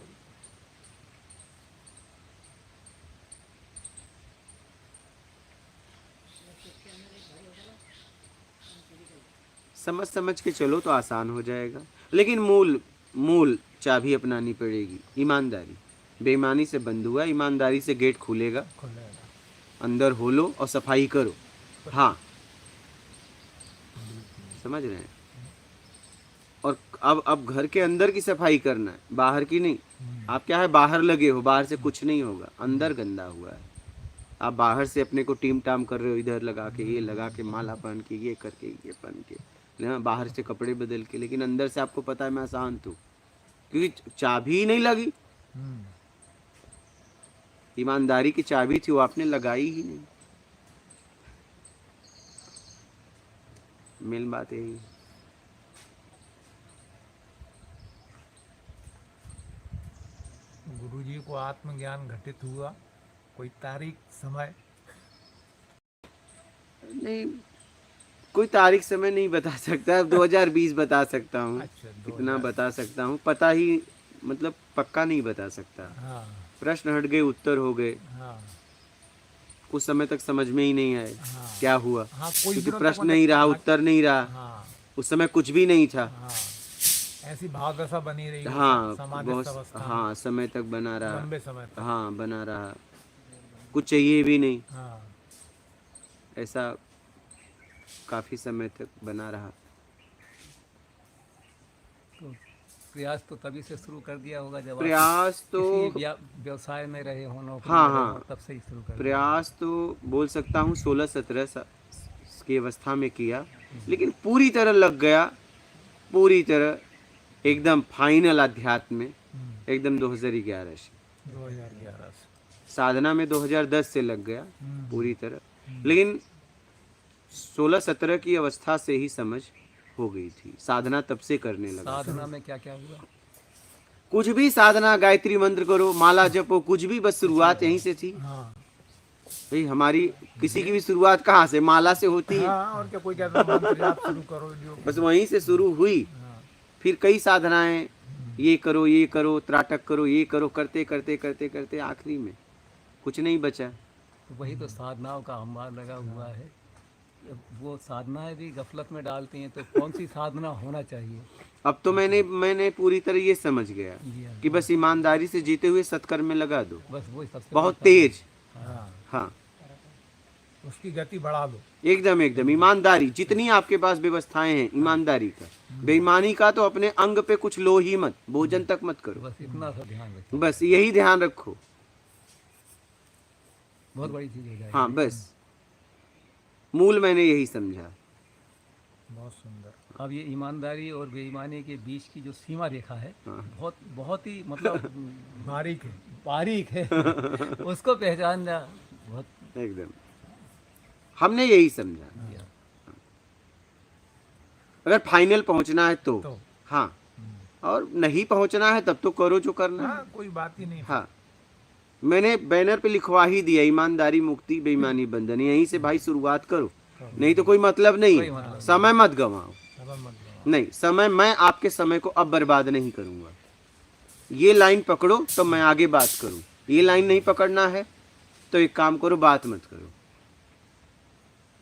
समझ समझ के चलो तो आसान हो जाएगा, लेकिन मूल चाबी अपनानी पड़ेगी, ईमानदारी। बेईमानी से बंद हुआ, ईमानदारी से गेट खुलेगा, अंदर हो लो और सफाई करो। हाँ, समझ रहे हैं? और अब घर के अंदर की सफाई करना है, बाहर की नहीं। आप क्या है बाहर लगे हो, बाहर से कुछ नहीं होगा, अंदर गंदा हुआ है। आप बाहर से अपने को टीम टाम कर रहे हो, इधर लगा के ये लगा के माला पहन के ये करके ये पहन के ना, बाहर से कपड़े बदल के, लेकिन अंदर से आपको पता है मैं अशांत हूँ क्योंकि चाबी ही नहीं लगी। ईमानदारी की चाबी थी वो आपने लगाई ही नहीं। मेन बात यही। गुरुजी को आत्मज्ञान घटित हुआ, कोई तारीख समय नहीं, कोई तारीख समय नहीं बता सकता। 2020 बता सकता हूँ। अच्छा, इतना बता सकता हूँ, पता ही मतलब पक्का नहीं बता सकता। हाँ प्रश्न हट गए, उत्तर हो गए, हाँ कुछ समय तक समझ में ही नहीं आए क्या हुआ, हाँ, कोई क्योंकि दिनों तक प्रश्न मतलब नहीं रहा, उत्तर नहीं रहा, हाँ उस समय कुछ भी नहीं था। हाँ, ऐसी भाव दशा बनी रही हाँ समाज बहुत, हाँ समय तक बना रहा, लंबे समय तक। हाँ बना रहा, कुछ चाहिए भी नहीं, हाँ ऐसा काफी समय तक बना रहा। तो प्रयास तो तभी से शुरू कर दिया होगा जब आप प्रयास तो किसी व्यवसाय में रहे हो, नौकरी हाँ, में रहे हाँ। हो, तब से ही शुरू कर प्रयास तो बोल सकता हूँ 16-17 की अवस्था में किया, लेकिन पूरी तरह लग गया, पूरी तरह एकदम फाइनल अध्यात्म में एकदम 2011 से। 2011 से साधना में 2010 से लग गया पूरी तरह, लेकिन 16-17 की अवस्था से ही समझ हो गई थी। साधना तब से करने लगा। साधना में क्या क्या हुआ? कुछ भी साधना, गायत्री मंत्र करो, माला जपो, कुछ भी, बस शुरुआत यहीं से थी। हाँ भाई हमारी किसी की भी शुरुआत कहाँ से, माला से होती है। हाँ, और क्या, कोई कहता है मंत्र जाप शुरू करो जो बस वहीं से शुरू हुई। हाँ, फिर कई साधनाएं, ये करो, त्राटक करो, ये करो, करते करते करते करते आखिरी में कुछ नहीं बचा। तो वही तो साधनाओं का अंबार लगा हुआ है। वो साधनाएं भी गफलत में डालती हैं, तो कौन सी साधना होना चाहिए? अब तो मैंने पूरी तरह ये समझ गया कि बस ईमानदारी से जीते हुए सत्कर्म में लगा दो, बस वही सबसे बहुत तेज। हाँ हाँ, उसकी गति बढ़ा दो। एकदम एकदम ईमानदारी, जितनी आपके पास व्यवस्थाएं हैं ईमानदारी का, बेईमानी का तो अपने अंग पे कुछ लो ही मत, भोजन तक मत करो, बस इतना सा ध्यान रखें, बस यही ध्यान रखो। बहुत बड़ी चीज़ हो जाएगी। हाँ बस मूल मैंने यही समझा। बहुत सुंदर। अब ये ईमानदारी और बेईमानी के बीच की जो सीमा रेखा है, हाँ। बहुत बहुत ही मतलब बारीक है। बारीक है। उसको पहचानना बहुत एकदम हमने यही समझा। अगर फाइनल पहुंचना है तो हाँ, और नहीं पहुंचना है तब तो करो जो करना है। हाँ, कोई बात ही नहीं। हाँ मैंने बैनर पे लिखवा ही दिया, ईमानदारी मुक्ति बेईमानी बंधन, यहीं से भाई शुरुआत करो, नहीं तो कोई मतलब नहीं कोई है। मतलब समय मत गंवाओ, समझ मत लो। नहीं समय, मैं आपके समय को अब बर्बाद नहीं करूंगा। ये लाइन पकड़ो तो मैं आगे बात करूं, ये लाइन नहीं पकड़ना है तो एक काम करो, बात मत करो।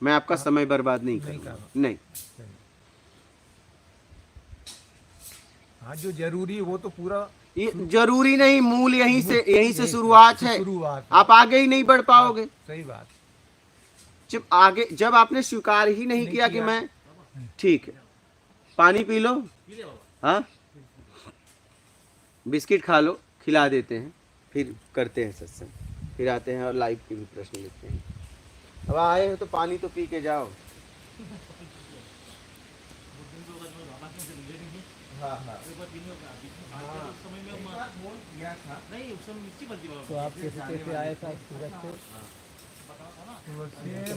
मैं आपका समय बर्बाद नहीं करूंगा, नहीं। हाँ, जो जरूरी है वो तो पूरा ये जरूरी नहीं, मूल यहीं से शुरुआत है। शुरुआत। आप आगे ही नहीं बढ़ पाओगे। सही बात। जब आपने स्वीकार ही नहीं किया कि मैं ठीक है, पानी पी लो, हाँ बिस्किट खा लो, खिला देते हैं, फिर करते हैं सत्संग, फिर आते हैं और लाइव के भी प्रश्न लिखते हैं। अब आए हो तो पानी तो पी के जाओ। हाँ हाँ तो आप कैसे आए था सूरत से?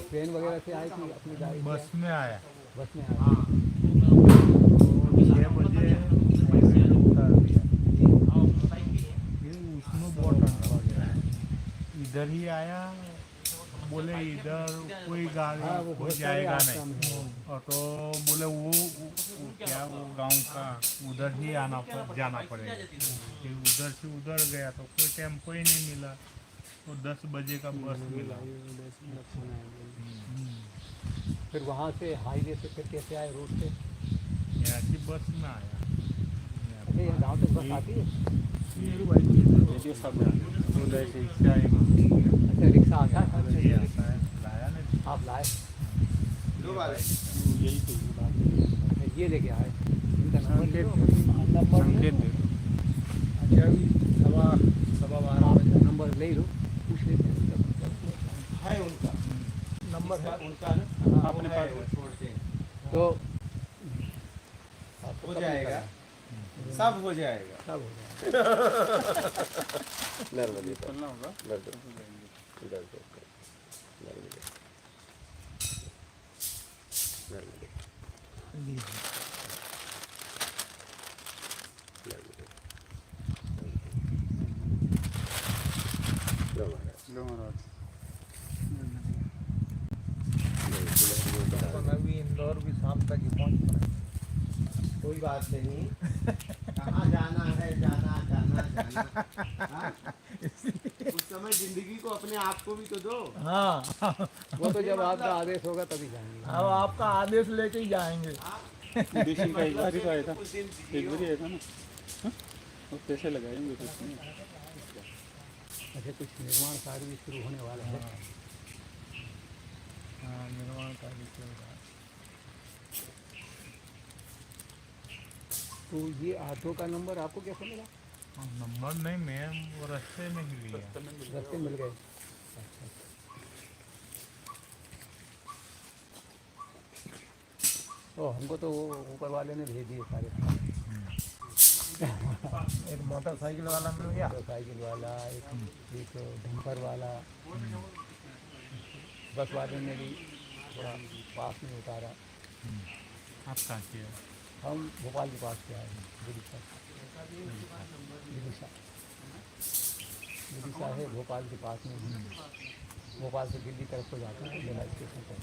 ट्रेन वगैरह से आए कि अपनी गाड़ी से बस में आया। बस में आए? 6 बजे उतार दिया, फिर उसमें बहुत ठंडा हो गया। इधर ही आया, बोले इधर कोई गाड़ी हो जाएगा नहीं, और तो बोले वो क्या वो गांव का उधर ही जाना पड़ेगा। फिर उधर से उधर गया तो कोई टेम्पो ही नहीं मिला, तो 10 बजे का बस मिला। फिर वहाँ से हाईवे से फिर कैसे आए, रोड से? यहाँ की बस में आया। अच्छा, यहाँ गाँव तक बस आती है? उधर से रिक्शा है। अच्छा, रिक्शा आता है? ये आता है, लाया नहीं। आप लाए? यही तो अच्छा, ये लेके आए, इनका नंबर ले लो। संकेत दे। अच्छा, अभी सवा 12 बजे नंबर ले लो, पूछ लेते हैं उनका। है उनका नंबर है। उनका ना अपने पास छोड़ते हैं, तो हो जाएगा, सब हो जाएगा। सब हो जाएगा। नर्मदे पर, चलना होगा। नर्मदे, नर्मदे, नर्मदे, नर्मदे, लो महाराज, लो महाराज। तो मैं भी इंदौर भी शाम तक ही पहुंच पाया। कोई बात नहीं, कहाँ जाना है, जाना जाना जाना, हाँ? उस समय जिंदगी को अपने आप को भी तो दो। हाँ, वो तो जब आपका आदेश होगा तभी जाएंगे। अब आपका आदेश लेके ही जाएंगे। विदेशी का एक बार ही तो आया था, उस दिन एक बार ही आया था ना। हाँ? और पैसे लगाएंगे कुछ नहीं। अच्छा, कुछ निर्माण कार्य भी शुरू होने वाला है। हाँ, निर्माण कार्य चल रहा है। तो ये ऑटो का नंबर आपको कैसे मिला? नंबर नहीं, मैं वो रास्ते में ही लिया। रास्ते मिल गए? तो हमको तो वो ऊपर वाले ने भेज दिए सारे। एक मोटरसाइकिल वाला मिल गया। मोटरसाइकिल वाला, एक डंपर वाला, बस वाले ने भी थोड़ा पास में उतारा। आप कहाँ से हो? हम भोपाल के पास से आए हैं, विदिशा। विदिशा विदिशा है भोपाल के पास में ही। भोपाल से दिल्ली तरफ को जाते हैं रेलवे स्टेशन पर।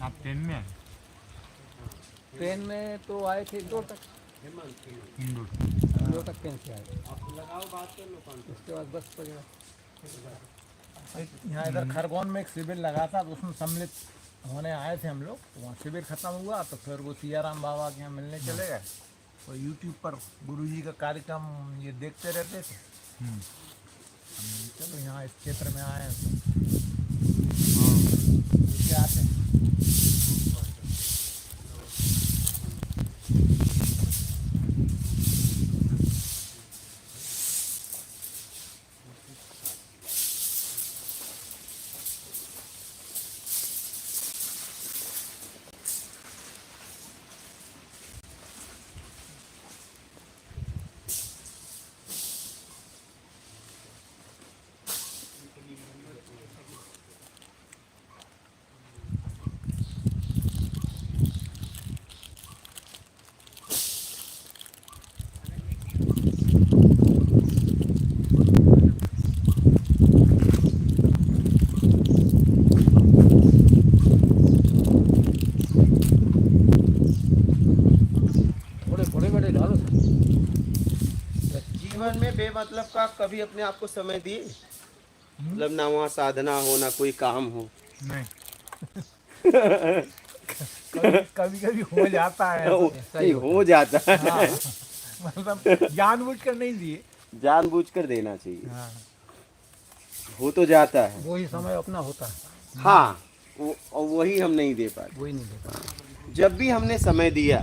आप ट्रेन में आए? ट्रेन में तो आए थे इंदौर तक, इंदौर। इंदौर तक ट्रेन से आए, उसके बाद बस पकड़ा। यहाँ इधर खरगोन में एक शिविर लगा था, तो उसमें सम्मिलित होने आए थे हम लोग। वहाँ शिविर खत्म हुआ तो फिर वो सियाराम बाबा के यहाँ मिलने चले गए। तो यूट्यूब पर गुरुजी का कार्यक्रम ये देखते रहते थे। हम चलो यहाँ इस क्षेत्र में आए हैं तो क्या आते हैं। जीवन में बेमतलब का कभी अपने आप को समय दिए? मतलब ना वहाँ साधना हो ना कोई काम हो। नहीं, कभी कभी हो जाता है। नहीं, हो जाता है। हाँ, मतलब जानबूझकर नहीं दिए। जानबूझकर देना चाहिए। हाँ, हो तो जाता है। वही समय अपना होता है, हाँ, और वही हम नहीं दे पाते। वही नहीं देता। जब भी हमने समय दिया,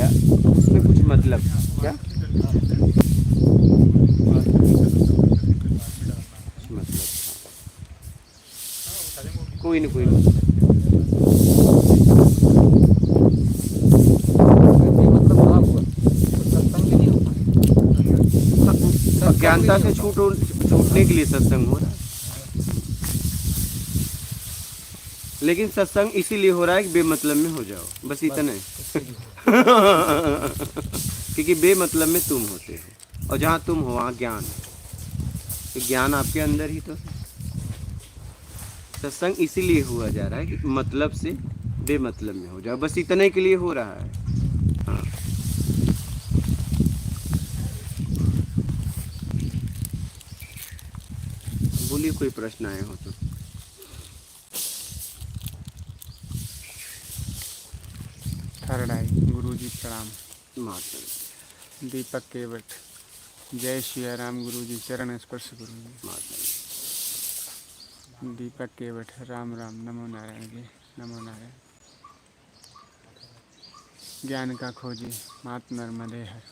उसमें कुछ मतलब क्या मतलब कोई नहीं मतलब खराब हुआ तो सत्संग भी नहीं होता। अज्ञानता से छूटने के लिए सत्संग हो रहा है। लेकिन सत्संग इसीलिए हो रहा है कि बेमतलब में हो जाओ, बस इतना है। क्योंकि बेमतलब में तुम होते हो, और जहाँ तुम हो वहाँ ज्ञान है। तो ज्ञान आपके अंदर ही तो है। सत्संग इसीलिए हुआ जा रहा है कि मतलब से बेमतलब में हो जाओ, बस इतने के लिए हो रहा है। हाँ। बोलिए, कोई प्रश्न आए हो तो। थर्ड आई गुरुजी प्रणाम। माता दीपक केवट जय श्री राम गुरुजी चरण स्पर्श गुरुजी। माता दीपक केवट राम राम नमो नारायण जी नमो नारायण। ज्ञान का खोजी मात नर्मदे हर।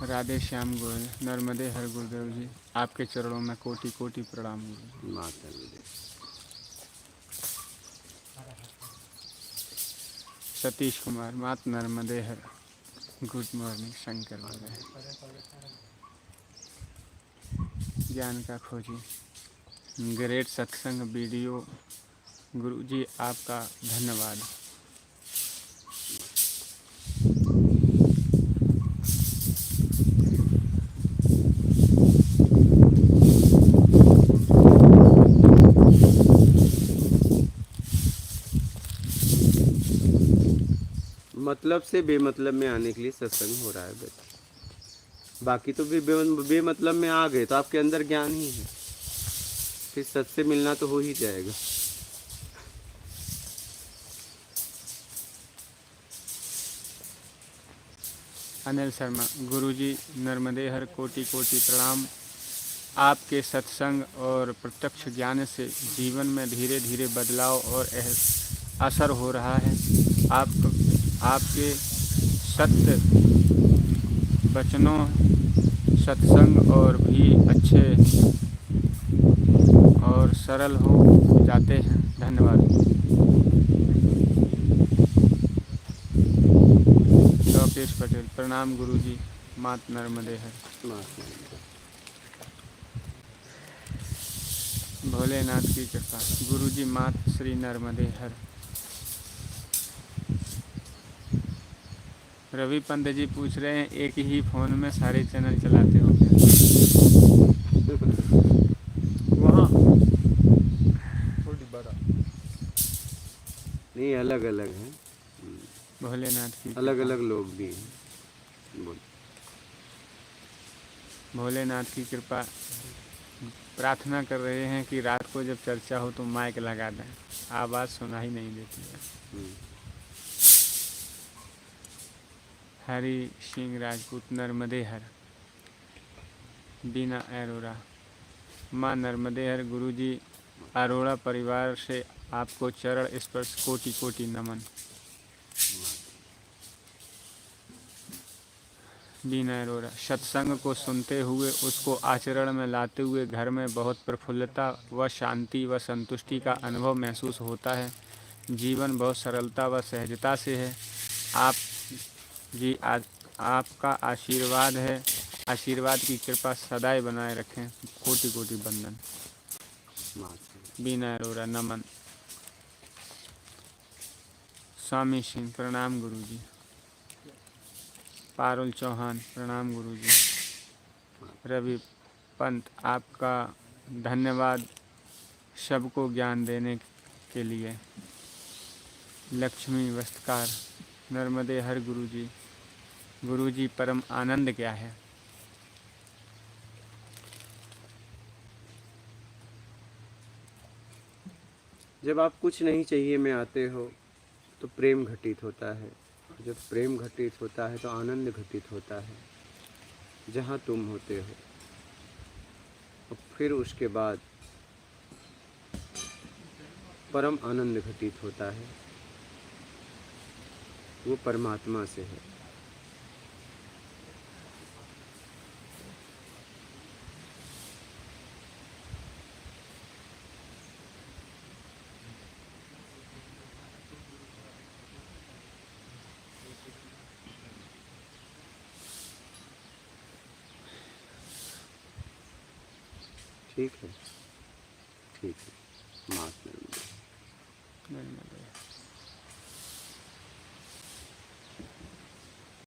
राधे श्याम गोयल नर्मदे हर गुरुदेव जी, आपके चरणों में कोटि कोटि प्रणाम गुरु। माता सतीश कुमार मात नर्मदे हर। गुड मॉर्निंग शंकर भगवान। ज्ञान का खोजी ग्रेट सत्संग वीडियो गुरुजी आपका धन्यवाद। मतलब से बेमतलब में आने के लिए सत्संग हो रहा है बस। बाकी तो भी बेमतलब में आ गए तो आपके अंदर ज्ञान ही है, फिर सच से मिलना तो हो ही जाएगा। अनिल शर्मा गुरुजी नर्मदे हर कोटि कोटि प्रणाम। आपके सत्संग और प्रत्यक्ष ज्ञान से जीवन में धीरे धीरे बदलाव और असर हो रहा है। आपके सत्य वचनों सत्संग और भी अच्छे और सरल हो जाते हैं। धन्यवाद। राकेश पटेल। प्रणाम गुरुजी, मात नर्मदे हर। मात नर्मदे। भोलेनाथ की कृपा। गुरुजी, मात श्री नर्मदे हर। रवि पंत जी पूछ रहे हैं, एक ही फ़ोन में सारे चैनल चलाते हो क्या? वहाँ थोड़ी बड़ा नहीं, अलग अलग हैं, भोलेनाथ की अलग कृपा। अलग लोग भी हैं। बोल। भोलेनाथ की कृपा। प्रार्थना कर रहे हैं कि रात को जब चर्चा हो तो माइक लगा दें, आवाज़ सुनाई नहीं देती है। हरी सिंह राजपूत, नर्मदे हर। बीना अरोड़ा, माँ नर्मदे हर। गुरुजी, अरोड़ा परिवार से आपको चरण स्पर्श कोटि कोटि नमन। बीना अरोड़ा, सत्संग को सुनते हुए उसको आचरण में लाते हुए घर में बहुत प्रफुल्लता व शांति व संतुष्टि का अनुभव महसूस होता है। जीवन बहुत सरलता व सहजता से है। आप जी आपका आशीर्वाद है, आशीर्वाद की कृपा सदैव बनाए रखें। कोटि कोटि बंदन। बीना अरोड़ा, नमन। स्वामी सिंह, प्रणाम गुरुजी। पारुल चौहान, प्रणाम गुरुजी। रवि पंत, आपका धन्यवाद सबको ज्ञान देने के लिए। लक्ष्मी वस्त्रकार, नर्मदे हर। गुरुजी, गुरुजी, परम आनंद क्या है? जब आप कुछ नहीं चाहिए में आते हो तो प्रेम घटित होता है। जब प्रेम घटित होता है तो आनंद घटित होता है, जहाँ तुम होते हो। और फिर उसके बाद परम आनंद घटित होता है, वो परमात्मा से है। ठीक है, ठीक है। मात नर्मदे। नर्मदे।